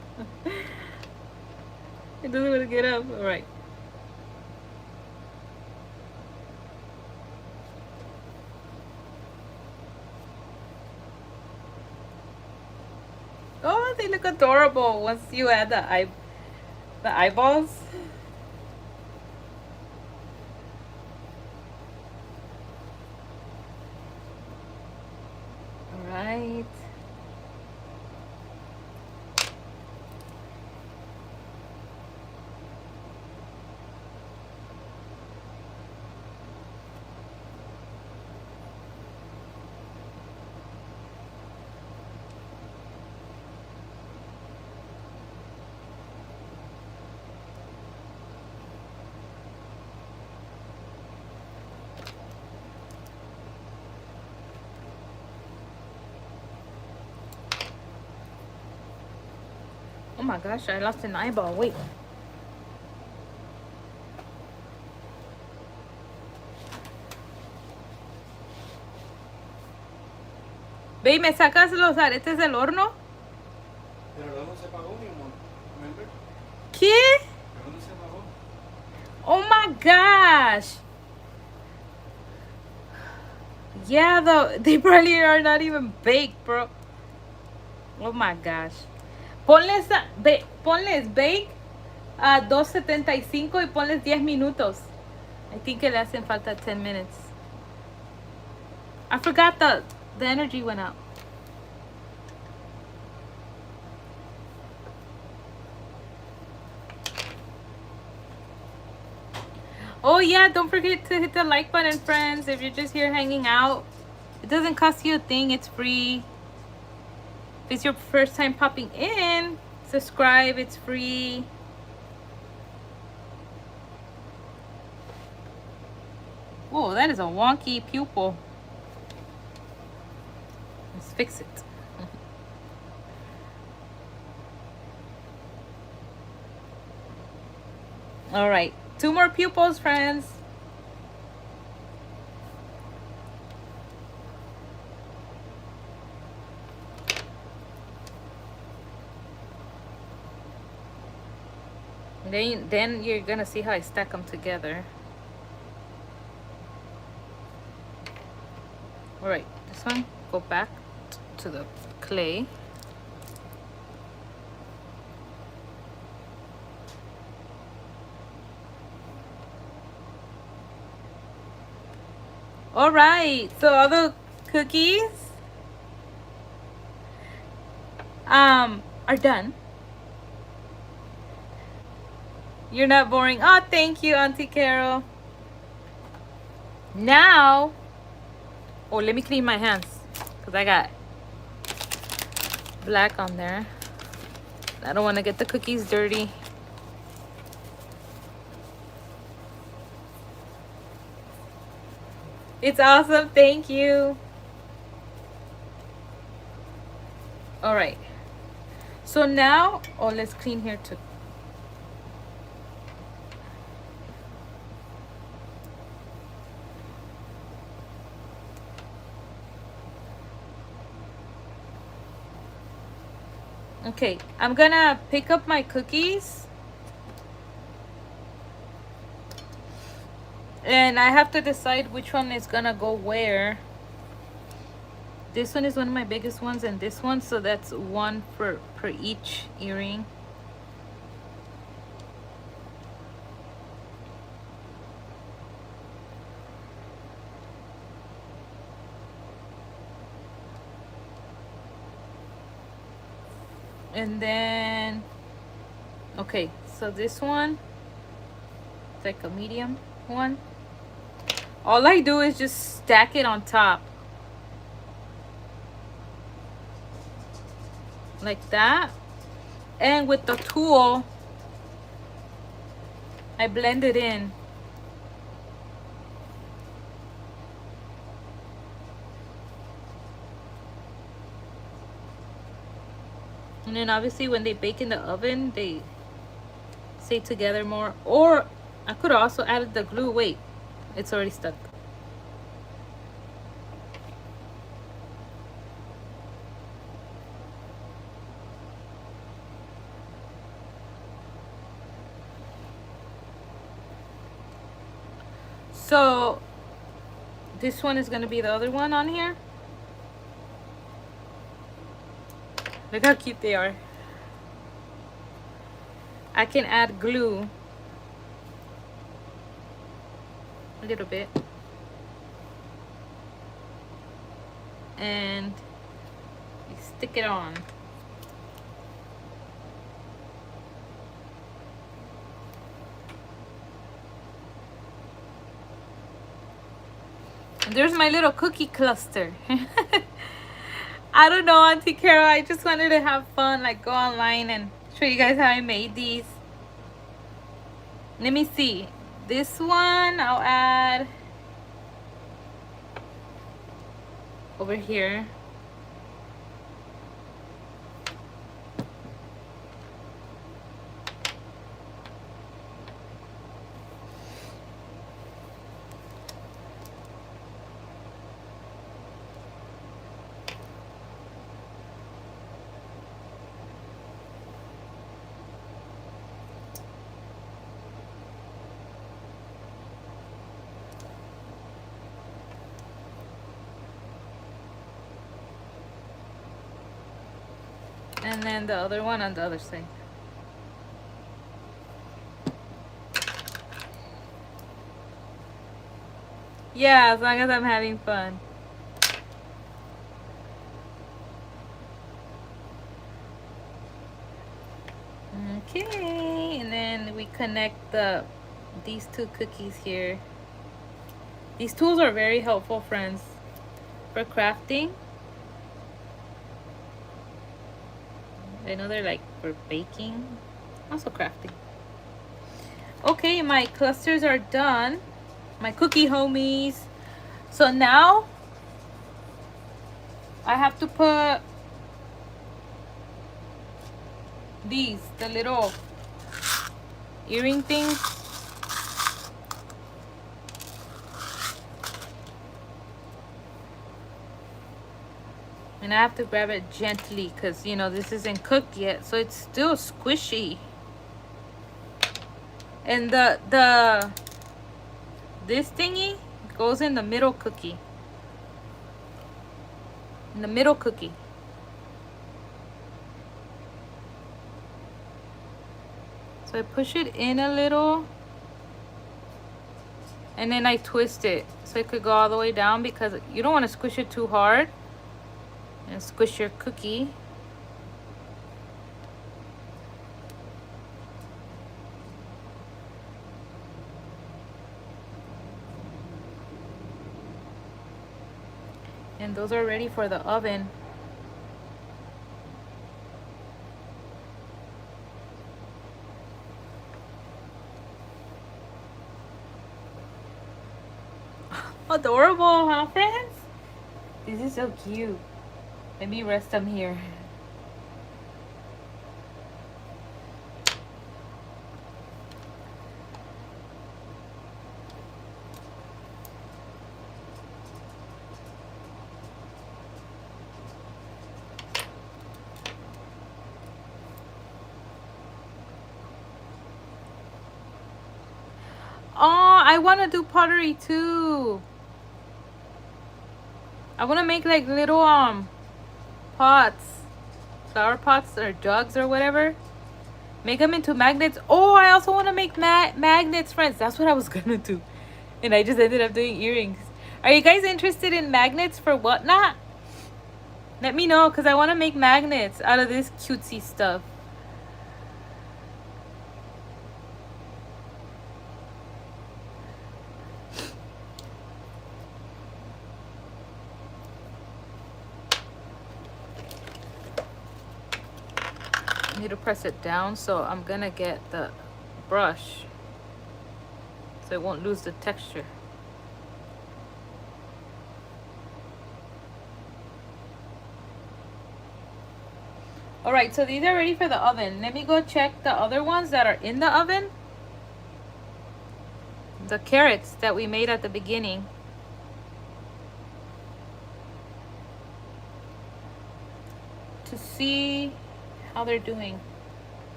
It doesn't want to get up. All right. Oh, they look adorable once you add the eyeballs. All right. Oh my gosh, I lost an eyeball. Wait. Ve, ¿me sacas los aretes del horno? Pero el horno se apagó, mi amor. Remember? ¿Qué? El horno se apagó. Oh my gosh. Yeah, they probably are not even baked, bro. Oh my gosh. Ponles bake a 275 y ponles 10 minutos. I think que le hacen falta 10 minutes. I forgot the energy went out. Oh yeah, don't forget to hit the like button, friends. If you're just here hanging out, it doesn't cost you a thing. It's free. If it's your first time popping in, subscribe. It's free. Whoa, that is a wonky pupil. Let's fix it. All right, 2 more pupils, friends. Then you're gonna see how I stack them together. All right, this one, go back to the clay. All right, so all the cookies are done. You're not boring. Oh, thank you, Auntie Carol. Now, oh, let me clean my hands because I got black on there. I don't want to get the cookies dirty. It's awesome. Thank you. All right. So now, oh, let's clean here too. Okay, I'm gonna pick up my cookies. And I have to decide which one is gonna go where. This one is one of my biggest ones and this one, so that's one per each earring. And then, okay, so this one, it's like a medium one. All I do is just stack it on top. Like that. And with the tool, I blend it in. And then obviously when they bake in the oven, they stay together more. Or I could have also added the glue. Wait, it's already stuck. So this one is gonna be the other one on here. Look how cute they are. I can add glue a little bit. And you stick it on. And there's my little cookie cluster. I don't know, Auntie Carol. I just wanted to have fun, like go online and show you guys how I made these. Let me see. This one I'll add over here. And then the other one on the other side. Yeah, as long as I'm having fun. Okay, and then we connect these two cookies here. These tools are very helpful, friends, for crafting. I know they're like for baking, also crafting. Okay, my clusters are done. My cookie homies. So now I have to put the little earring things. And I have to grab it gently because, you know, this isn't cooked yet. So it's still squishy. And this thingy goes in the middle cookie. In the middle cookie. So I push it in a little. And then I twist it so it could go all the way down because you don't want to squish it too hard and squish your cookie. And those are ready for the oven. Adorable, huh, friends? This is so cute. Let me rest them here. Oh, I want to do pottery too. I want to make like little pots, flower pots or jugs or whatever. Make them into magnets. Oh, I also want to make magnets, friends. That's what I was gonna do, and I just ended up doing earrings. Are you guys interested in magnets for whatnot? Let me know because I want to make magnets out of this cutesy stuff. I need to press it down, so I'm gonna get the brush so it won't lose the texture. Alright, so these are ready for the oven. Let me go check the other ones that are in the oven. The carrots that we made at the beginning. To see how they're doing.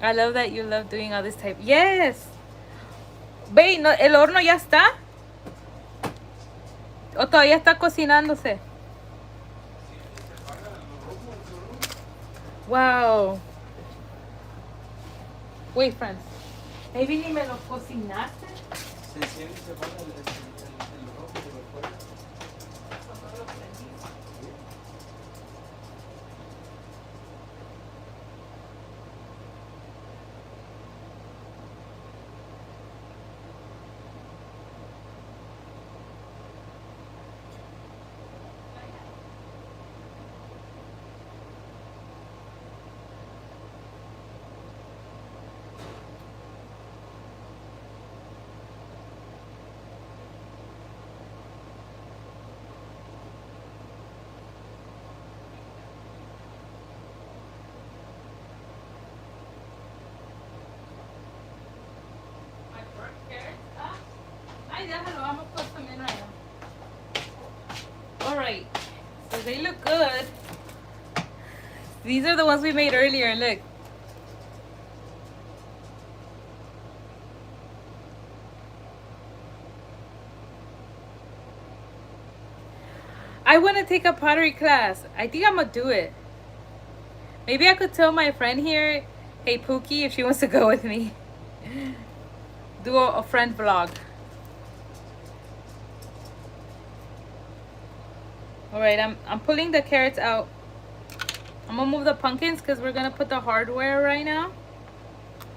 I love that you love doing all this type. Yes. Ve, no, ¿el horno ya está? ¿O todavía está cocinándose? Wow. Wait, friends. Maybe ni me lo cocinaste. Se enciende y se apaga el rojo por fuera. Alright, so they look good. These are the ones we made earlier, look. I want to take a pottery class. I think I'm gonna do it. Maybe I could tell my friend here, hey Pookie, if she wants to go with me. Do a friend vlog. Alright, I'm pulling the carrots out. I'm gonna move the pumpkins because we're gonna put the hardware right now.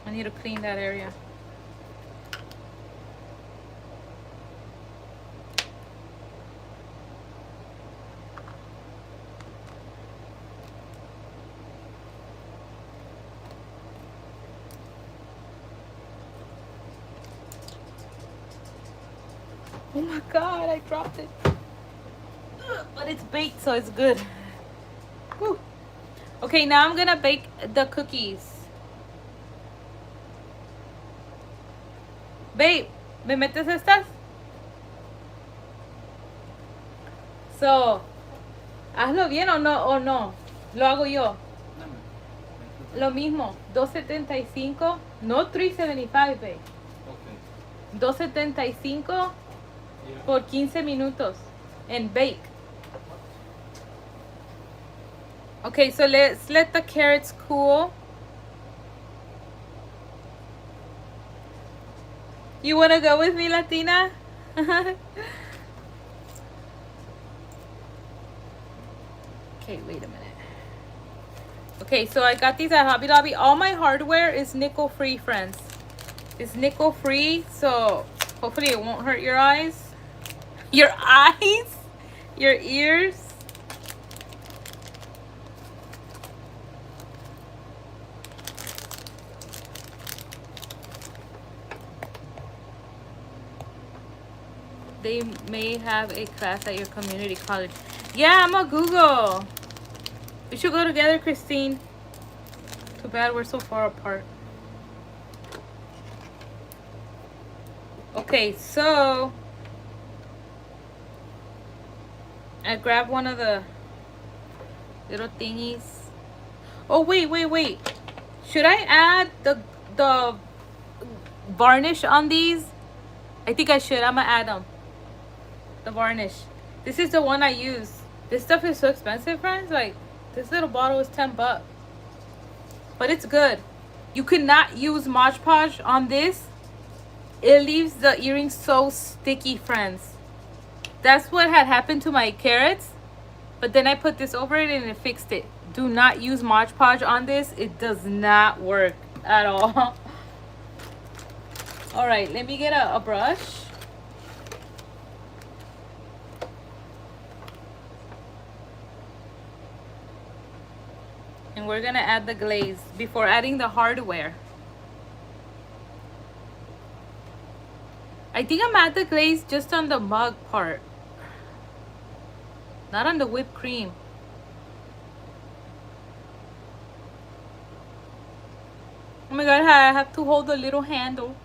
I need to clean that area. Oh my god, I dropped it. Ugh, but it's baked, so it's good. Whew. Okay, now I'm gonna bake the cookies. Babe, ¿me metes estas? So, hazlo bien o no. Lo hago yo. Lo mismo, 275, no 375, babe. Okay. 275 Yeah. por 15 minutos and bake. Okay, so let's let the carrots cool. You want to go with me, Latina? Okay, wait a minute. Okay, so I got these at Hobby Lobby. All my hardware is nickel free, friends. It's nickel free, so hopefully it won't hurt your eyes. Your eyes? Your ears? They may have a class at your community college. Yeah, I'm a Google. We should go together, Christine. Too bad we're so far apart. Okay, so I grabbed one of the little thingies. Oh, wait. Should I add the varnish on these? I think I should. I'm gonna add them. The varnish. This is the one I use. This stuff is so expensive, friends. Like, this little bottle is $10. But it's good. You cannot use Mod Podge on this. It leaves the earrings so sticky, friends. That's what had happened to my carrots. But then I put this over it and it fixed it. Do not use Mod Podge on this. It does not work at all. Alright, let me get a brush. And we're gonna add the glaze before adding the hardware. I think I'm add the glaze just on the mug part. Not on the whipped cream. Oh my god, I have to hold the little handle.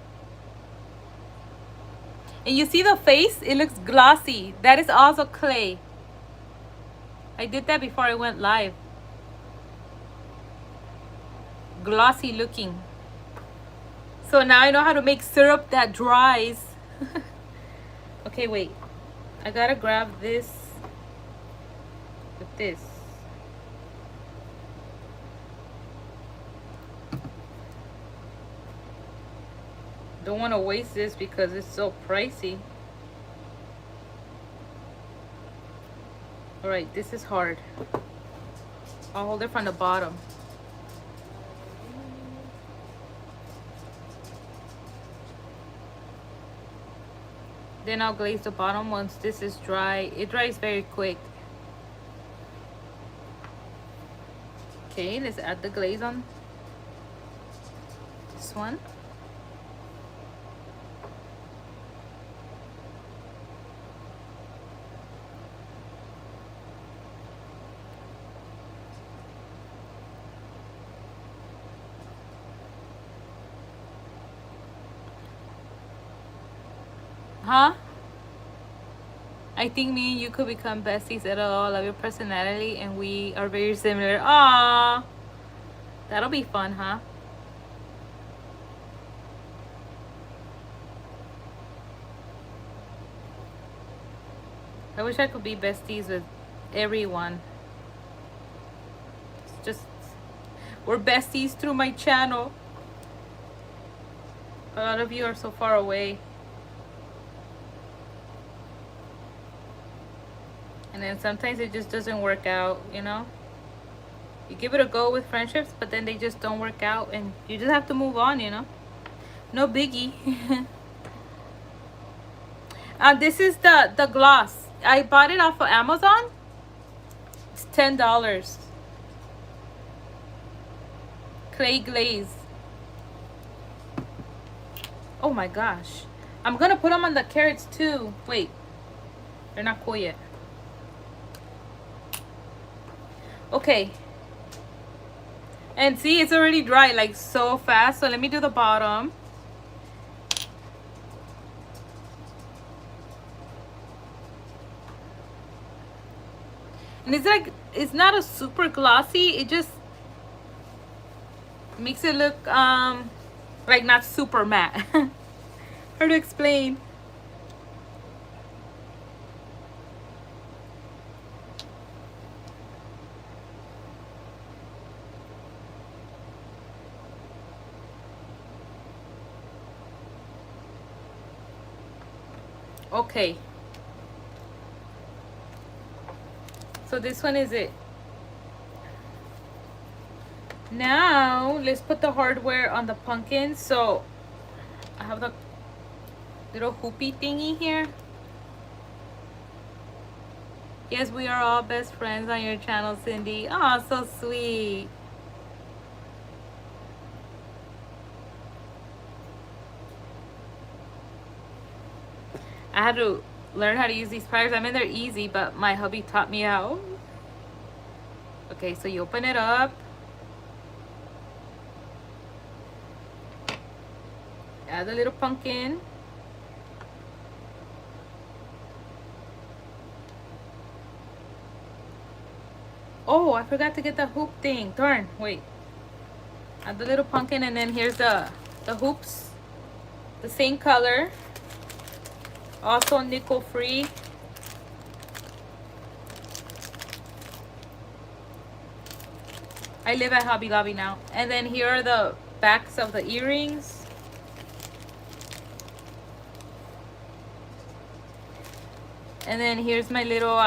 And you see the face? It looks glossy. That is also clay. I did that before I went live. Glossy looking. So now I know how to make syrup that dries. Okay, wait. I gotta grab this with this. Don't want to waste this because it's so pricey. Alright, this is hard. I'll hold it from the bottom. Then I'll glaze the bottom once this is dry. It dries very quick. Okay, let's add the glaze on this one. Huh? I think me and you could become besties at all. Love your personality and we are very similar. Aww. That'll be fun, huh? I wish I could be besties with everyone. It's just, we're besties through my channel. A lot of you are so far away. And then sometimes it just doesn't work out, you know? You give it a go with friendships, but then they just don't work out and you just have to move on, you know? No biggie. This is the gloss. I bought it off of Amazon. It's $10. Clay glaze. Oh my gosh. I'm gonna put them on the carrots too. Wait. They're not cool yet. Okay. And see, it's already dry like so fast. So let me do the bottom. And it's like, it's not a super glossy. It just makes it look like not super matte. Hard to explain. Okay. So this one is it. Now let's put the hardware on the pumpkin. So I have the little hoopy thingy here. Yes, we are all best friends on your channel, Cindy. Oh, so sweet. I had to learn how to use these pliers. I mean, they're easy, but my hubby taught me how. Okay, so you open it up. Add a little pumpkin. Oh, I forgot to get the hoop thing. Darn, wait. Add the little pumpkin, and then here's the hoops. The same color. Also nickel free. I live at Hobby Lobby now. And then here are the backs of the earrings. And then here's my little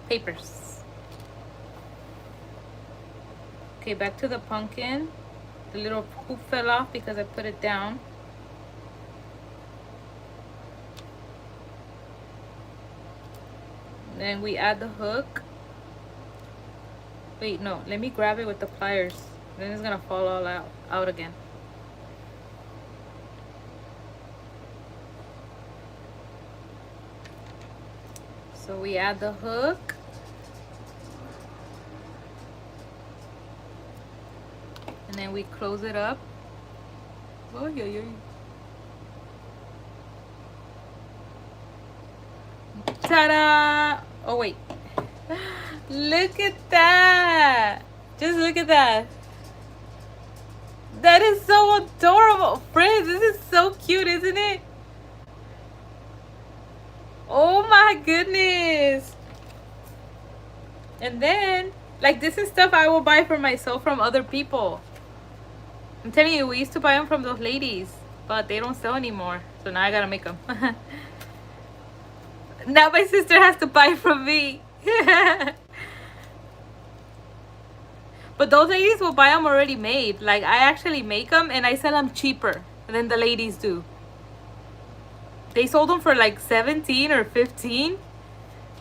papers. Okay, back to the pumpkin. The little hoop fell off because I put it down. Then we add the hook. Wait, no, let me grab it with the pliers. Then it's gonna fall all out again. So we add the hook. And then we close it up. Oh, yeah, yeah. Ta-da! Oh, wait. Look at that. Just look at that. That is so adorable. Friends, this is so cute, isn't it? Oh my goodness. And then, like, this is stuff I will buy for myself from other people. I'm telling you, we used to buy them from those ladies, but they don't sell anymore. So now I gotta make them. Now my sister has to buy from me. But those ladies will buy them already made. Like, I actually make them and I sell them cheaper than the ladies do. They sold them for like 17 or 15.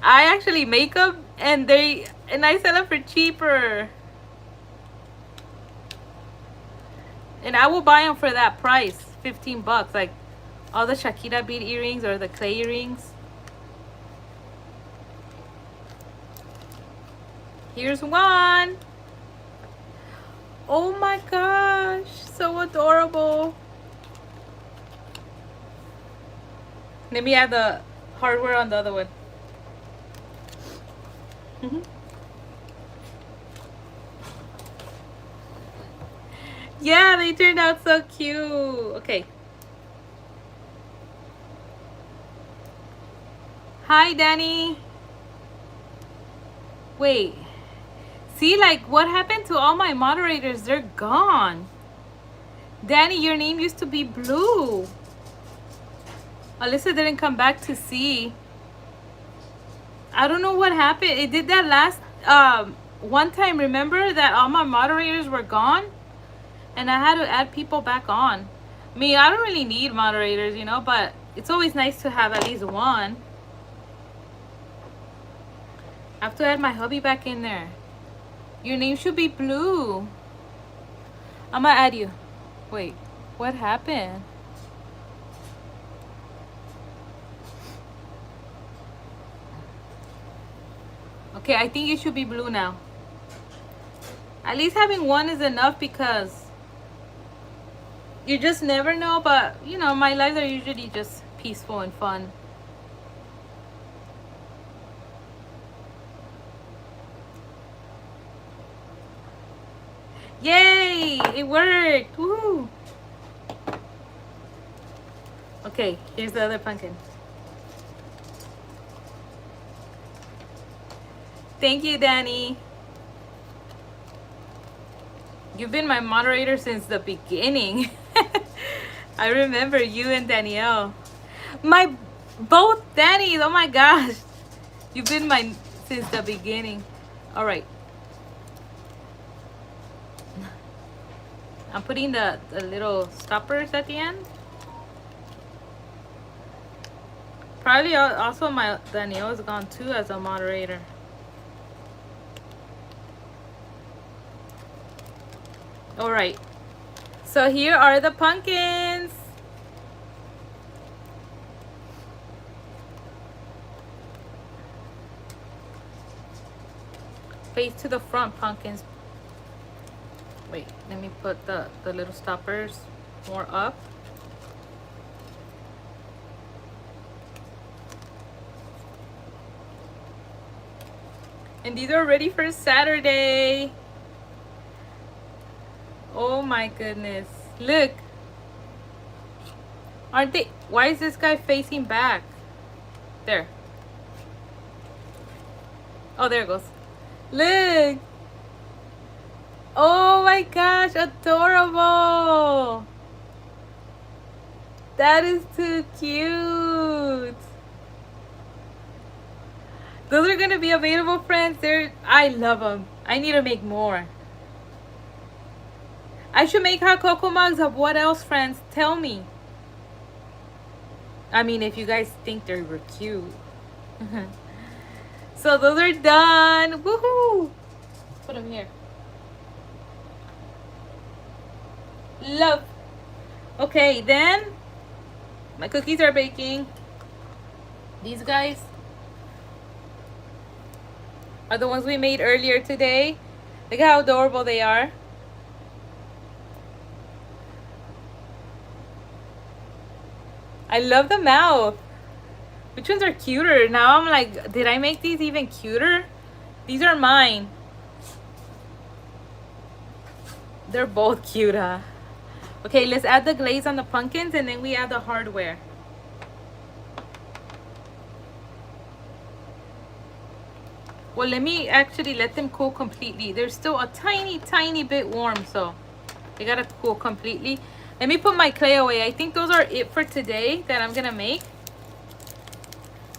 I actually make them and I sell them for cheaper. And I will buy them for that price, 15 bucks. Like all the Shakira bead earrings or the clay earrings. Here's one. Oh my gosh, so adorable. Let me add the hardware on the other one. Yeah, they turned out so cute. Okay. Hi, Danny. Wait. See, like, what happened to all my moderators? They're gone. Danny, your name used to be Blue. Alyssa didn't come back to see. I don't know what happened. It did that last one time. Remember that all my moderators were gone? And I had to add people back on. I mean, I don't really need moderators, you know, but it's always nice to have at least one. I have to add my hubby back in there. Your name should be Blue. I'm gonna add you. Wait, what happened? Okay, I think you should be Blue now. At least having one is enough because you just never know, but you know, my lives are usually just peaceful and fun. Yay! It worked! Woo! Okay, here's the other pumpkin. Thank you, Danny. You've been my moderator since the beginning. I remember you and Danielle. Both Danny's, oh my gosh. You've been mine since the beginning. All right. I'm putting the little stoppers at the end. Probably also my Danielle is gone too as a moderator. All right. So here are the pumpkins. Face to the front, pumpkins. Wait, let me put the little stoppers more up. And these are ready for Saturday. Oh my goodness. Look. Aren't they? Why is this guy facing back? There. Oh, there it goes. Look. Oh my gosh, adorable. That is too cute. Those are gonna be available, friends. I love them. I need to make more. I should make hot cocoa mugs of what else, friends? Tell me. I mean, if you guys think they were cute. So those are done. Woohoo! Put them here. Love. Okay, then my cookies are baking. These guys are the ones we made earlier today. Look how adorable they are. I love the mouth. Which ones are cuter? Now I'm like, did I make these even cuter? These are mine. They're both cute, huh? Okay, let's add the glaze on the pumpkins and then we add the hardware. Well, let me actually let them cool completely. They're still a tiny bit warm, so they gotta cool completely. Let me put my clay away. I think those are it for today that I'm gonna make.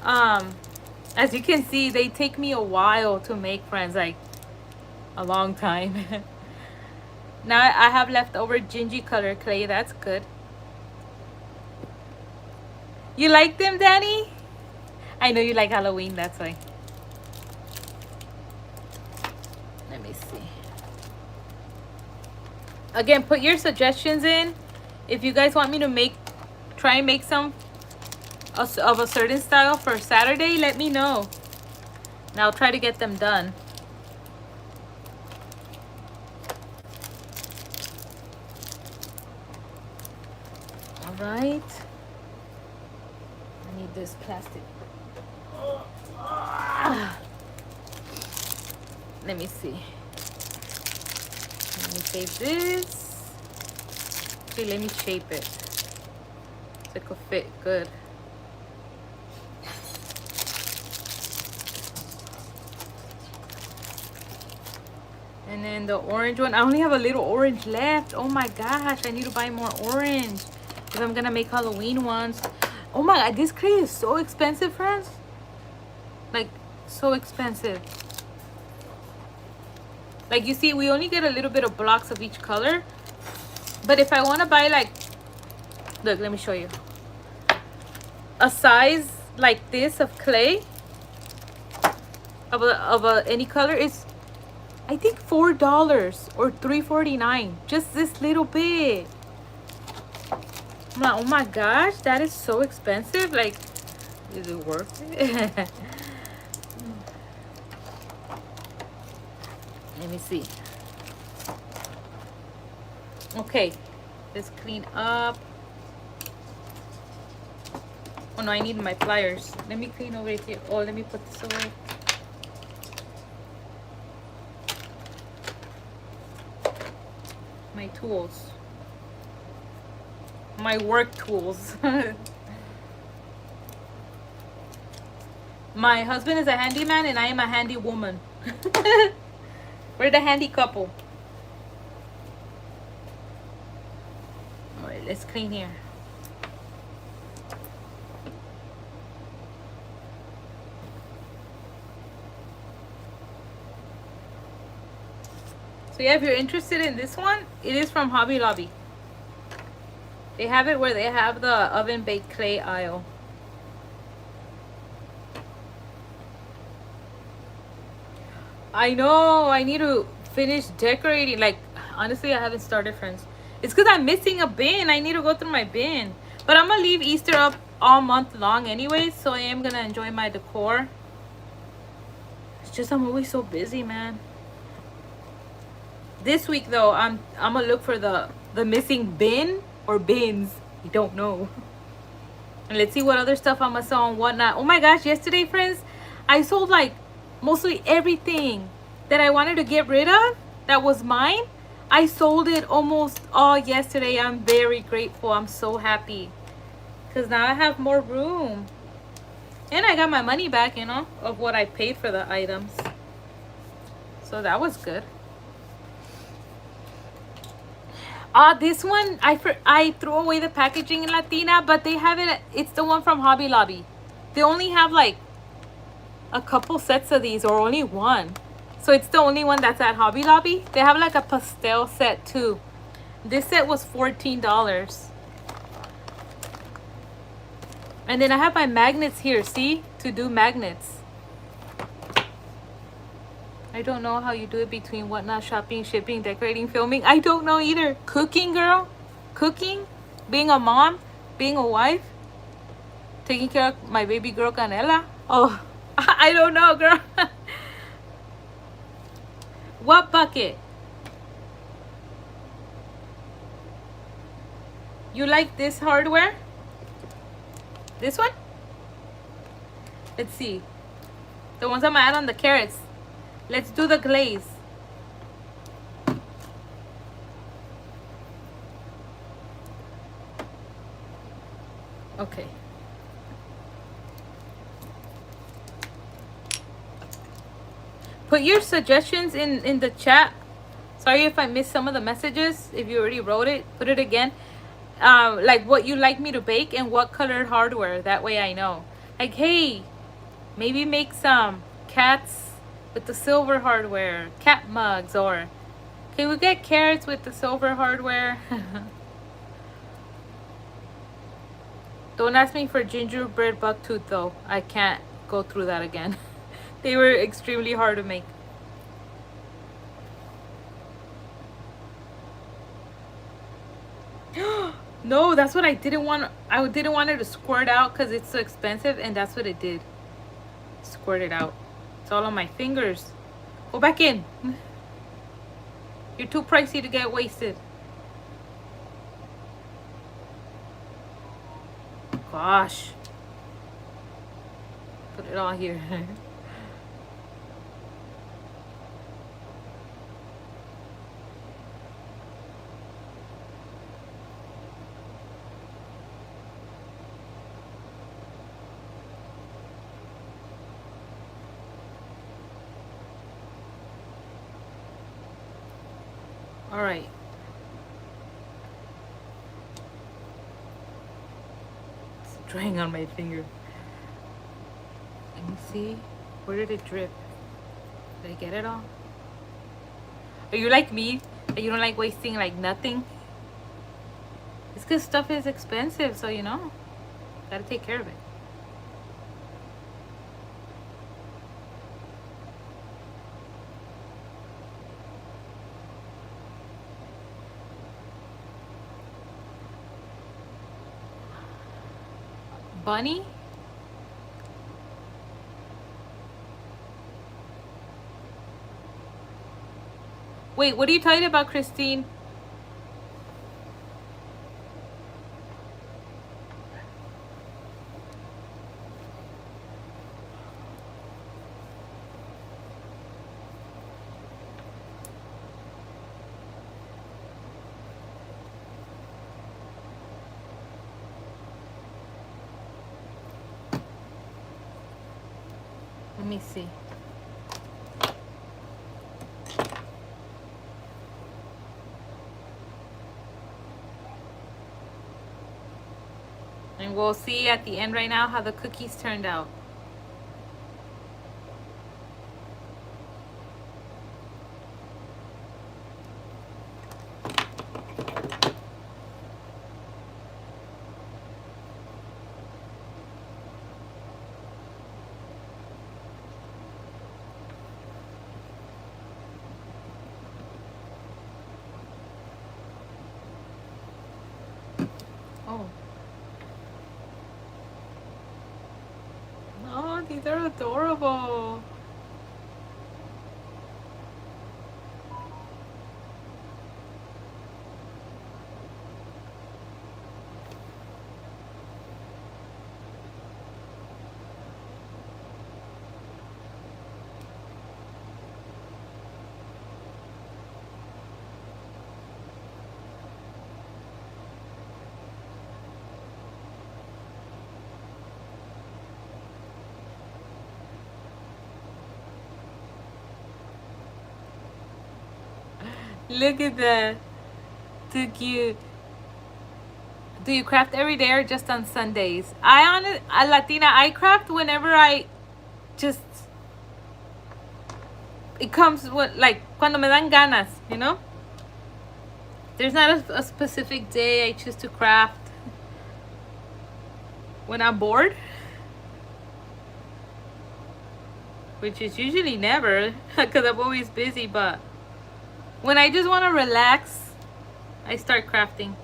As you can see, they take me a while to make, friends, like a long time. Now I have leftover gingy color clay. That's good. You like them, Danny? I know you like Halloween, that's why. Let me see. Again, put your suggestions in. If you guys want me to try and make some of a certain style for Saturday, let me know. And I'll try to get them done. All right. I need this plastic. Let me see. Let me save this. Okay, let me shape it so it could fit good. And then the orange one, I only have a little orange left. Oh my gosh, I need to buy more orange if I'm gonna make Halloween ones. Oh my god, this clay is so expensive, friends. Like, so expensive. Like, you see, we only get a little bit of blocks of each color. But if I want to buy, like, look, let me show you. A size like this of clay, of any color, is, I think, $4 or $3.49. Just this little bit. I'm like, oh my gosh, that is so expensive. Like, is it worth it? Let me see. Okay, let's clean up. Oh no, I need my pliers. Let me clean over here. Oh, let me put this away. My tools. My work tools. My husband is a handyman and I am a handy woman. We're the handy couple. Alright, let's clean here. So yeah, if you're interested in this one, it is from Hobby Lobby. They have it where they have the oven baked clay aisle. I know, I need to finish decorating. Like, honestly, I haven't started, friends. It's because I'm missing a bin. I need to go through my bin. But I'm going to leave Easter up all month long anyway, so I am going to enjoy my decor. It's just I'm always so busy, man. This week, though, I'm going to look for the missing bin or bins. I don't know. And let's see what other stuff I'm going to sell and whatnot. Oh my gosh, yesterday, friends, I sold like mostly everything that I wanted to get rid of that was mine. I sold it almost all yesterday. I'm very grateful. I'm so happy because now I have more room and I got my money back, you know, of what I paid for the items. So that was good. This one, I threw away the packaging in Latina, but they have it. It's the one from Hobby Lobby. They only have like a couple sets of these, or only one. So it's the only one that's at Hobby Lobby. They have like a pastel set too. This set was $14. And then I have my magnets here, see? To do magnets. I don't know how you do it between whatnot, shopping, shipping, decorating, filming. I don't know either. Cooking, girl. Cooking. Being a mom. Being a wife. Taking care of my baby girl, Canela. Oh, I don't know, girl. What bucket? You like this hardware? This one? Let's see. The ones I'm gonna add on the carrots. Let's do the glaze. Okay. Put your suggestions in the chat. Sorry if I missed some of the messages. If you already wrote it, put it again. Like what you like me to bake and what colored hardware. That way I know. Like, hey, maybe make some cats with the silver hardware, cat mugs, or can we get carrots with the silver hardware? Don't ask me for gingerbread bucktooth though. I can't go through that again. They were extremely hard to make. No, that's what I didn't want. I didn't want it to squirt out because it's so expensive, and that's what it did. Squirt it out. It's all on my fingers. Go back in. You're too pricey to get wasted. Gosh. Put it all here. All right. It's drying on my finger. Let me see. Where did it drip? Did I get it all? Are you like me? That you don't like wasting like nothing? It's because stuff is expensive, so you know, gotta take care of it. Bunny? Wait, what are you talking about, Christine? Let me see. And we'll see at the end right now how the cookies turned out. Oh. Oh, these are adorable. Look at that. Too cute. Do you craft every day or just on Sundays? Latina, I craft whenever I just, it comes with, like, cuando me dan ganas, you know? There's not a specific day I choose to craft. When I'm bored, which is usually never, because I'm always busy, but when I just want to relax, I start crafting.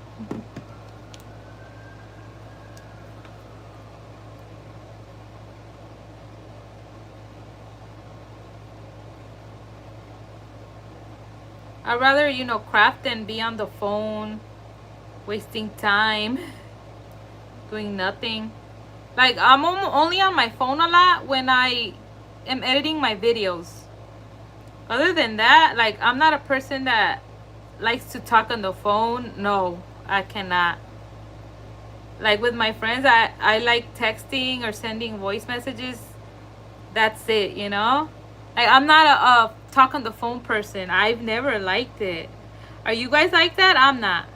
I'd rather, you know, craft than be on the phone, wasting time, doing nothing. Like, I'm only on my phone a lot when I am editing my videos. Other than that, like, I'm not a person that likes to talk on the phone. No, I cannot. Like, with my friends, I like texting or sending voice messages. That's it, you know? Like, I'm not a talk on the phone person. I've never liked it. Are you guys like that? I'm not.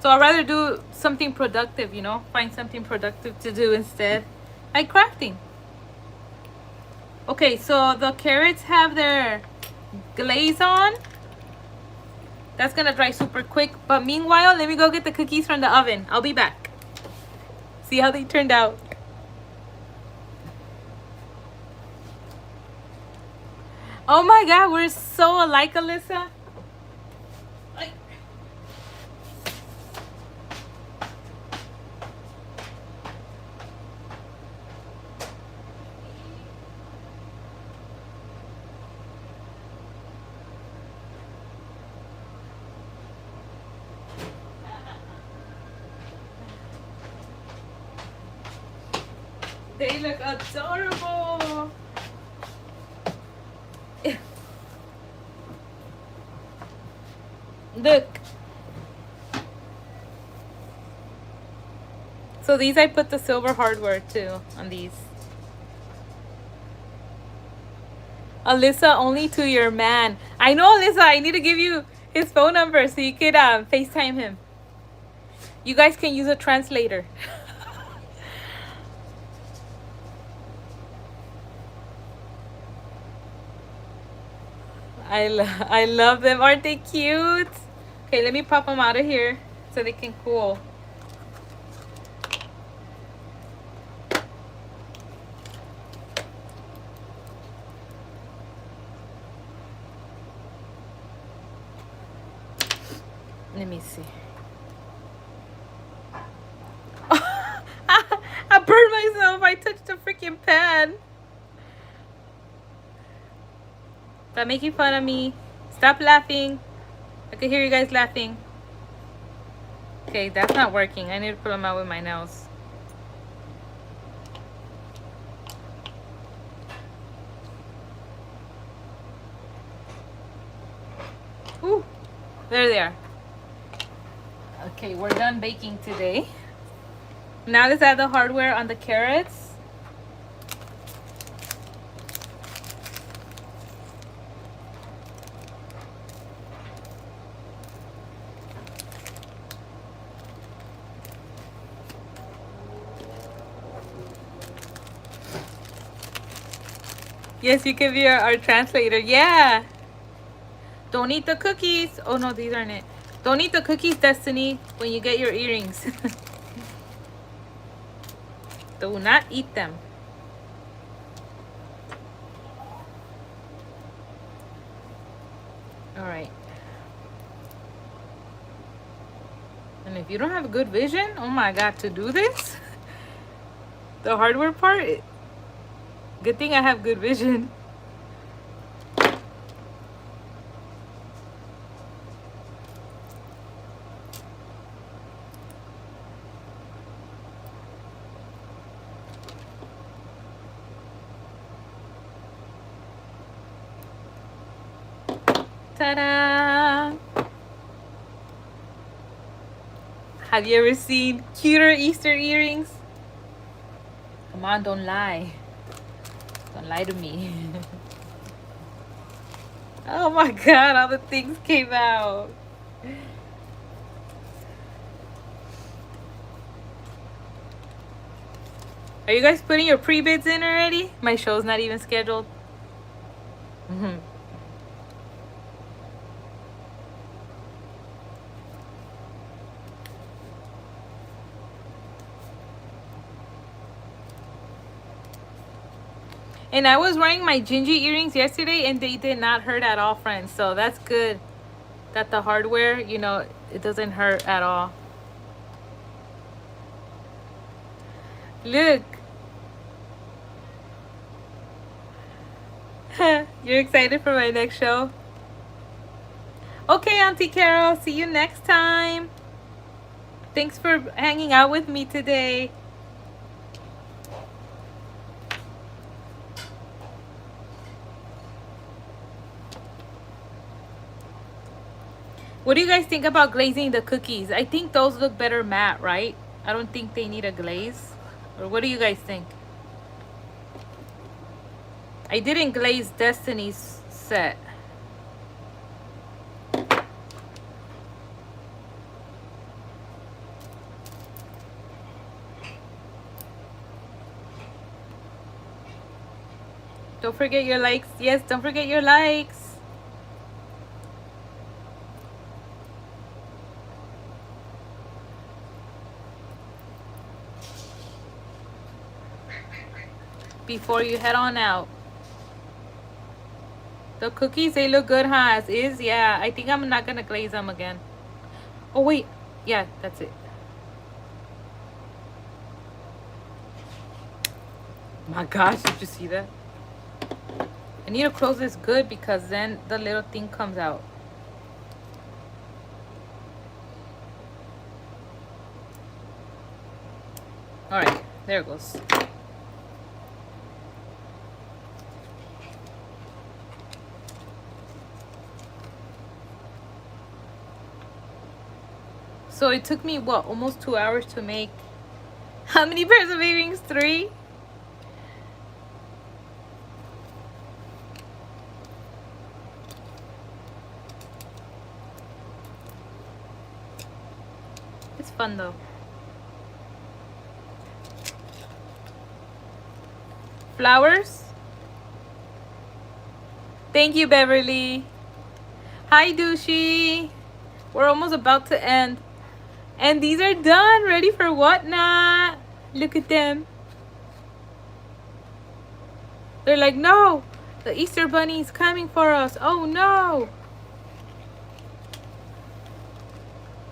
So I'd rather do something productive, you know? Find something productive to do instead. Like crafting. Okay, so the carrots have their glaze on. That's gonna dry super quick. But meanwhile, let me go get the cookies from the oven. I'll be back. See how they turned out. Oh my god, we're so alike, Alyssa. They look adorable. Look. So these, I put the silver hardware too on these. Alyssa, only to your man. I know, Alyssa, I need to give you his phone number so you could FaceTime him. You guys can use a translator. I love them. Aren't they cute? Okay, let me pop them out of here so they can cool. Let me see. I burned myself. I touched the freaking pan. Stop making fun of me. Stop laughing. I can hear you guys laughing. Okay, that's not working. I need to pull them out with my nails. Ooh, there they are. Okay, we're done baking today. Now let's add the hardware on the carrots. Yes, you can be our translator. Yeah. Don't eat the cookies. Oh no, these aren't it. Don't eat the cookies, Destiny, when you get your earrings. Do not eat them. All right. And if you don't have good vision, oh my God, to do this, the hardware part, good thing I have good vision. Ta-da! Have you ever seen cuter Easter earrings? Come on, don't lie. Don't lie to me. Oh my God, all the things came out. Are you guys putting your pre-bids in already? My show's not even scheduled. And I was wearing my gingy earrings yesterday and they did not hurt at all, friends. So that's good that the hardware, you know, it doesn't hurt at all. Look. You're excited for my next show? Okay, Auntie Carol. See you next time. Thanks for hanging out with me today. What do you guys think about glazing the cookies? I think those look better matte, right? I don't think they need a glaze. Or what do you guys think? I didn't glaze Destiny's set. Don't forget your likes. Yes, don't forget your likes. Before you head on out. The cookies, they look good, huh? As is? Yeah, I think I'm not going to glaze them again. Oh, wait. Yeah, that's it. My gosh, did you see that? I need to close this good because then the little thing comes out. All right, there it goes. So it took me, what, almost 2 hours to make. How many pairs of earrings? 3? It's fun though. Flowers? Thank you, Beverly. Hi, Douchey. We're almost about to end. And these are done, ready for whatnot. Look at them. They're like, no, the Easter Bunny is coming for us. Oh, no.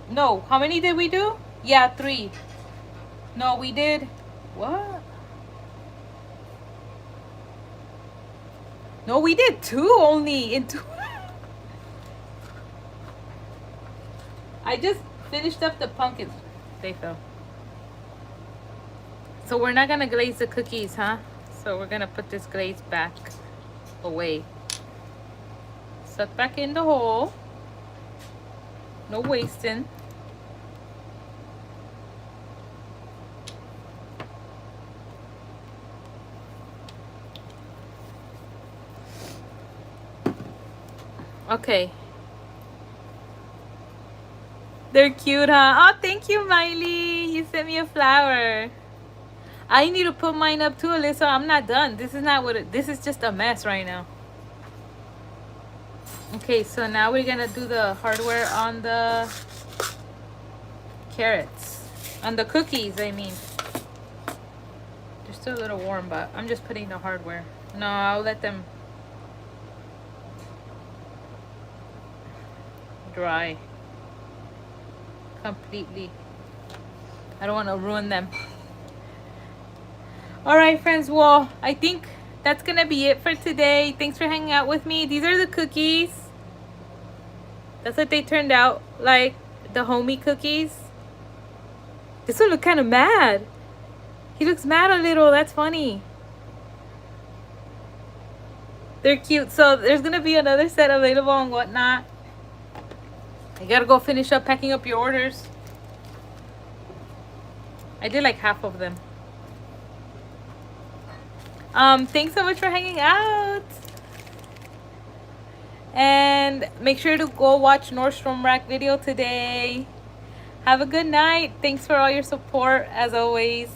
No, how many did we do? Yeah, 3. No, we did. What? No, we did 2 only. In 2. I just finished up the pumpkins. They fell. So we're not gonna glaze the cookies, huh? So we're gonna put this glaze back away. Suck back in the hole. No wasting. Okay. They're cute, huh? Oh, thank you, Miley. You sent me a flower. I need to put mine up too, Alyssa. I'm not done. This is not what this is just a mess right now. Okay, so now we're gonna do the hardware on the carrots. On the cookies, I mean. They're still a little warm, but I'm just putting the hardware. No, I'll let them dry completely. I don't want to ruin them. All right, friends. Well, I think that's going to be it for today. Thanks for hanging out with me. These are the cookies. That's what they turned out like, the homie cookies. This one look kind of mad. He looks mad a little. That's funny. They're cute. So there's going to be another set available and whatnot. I got to go finish up packing up your orders. I did like half of them. Thanks so much for hanging out. And make sure to go watch Nordstrom Rack video today. Have a good night. Thanks for all your support as always.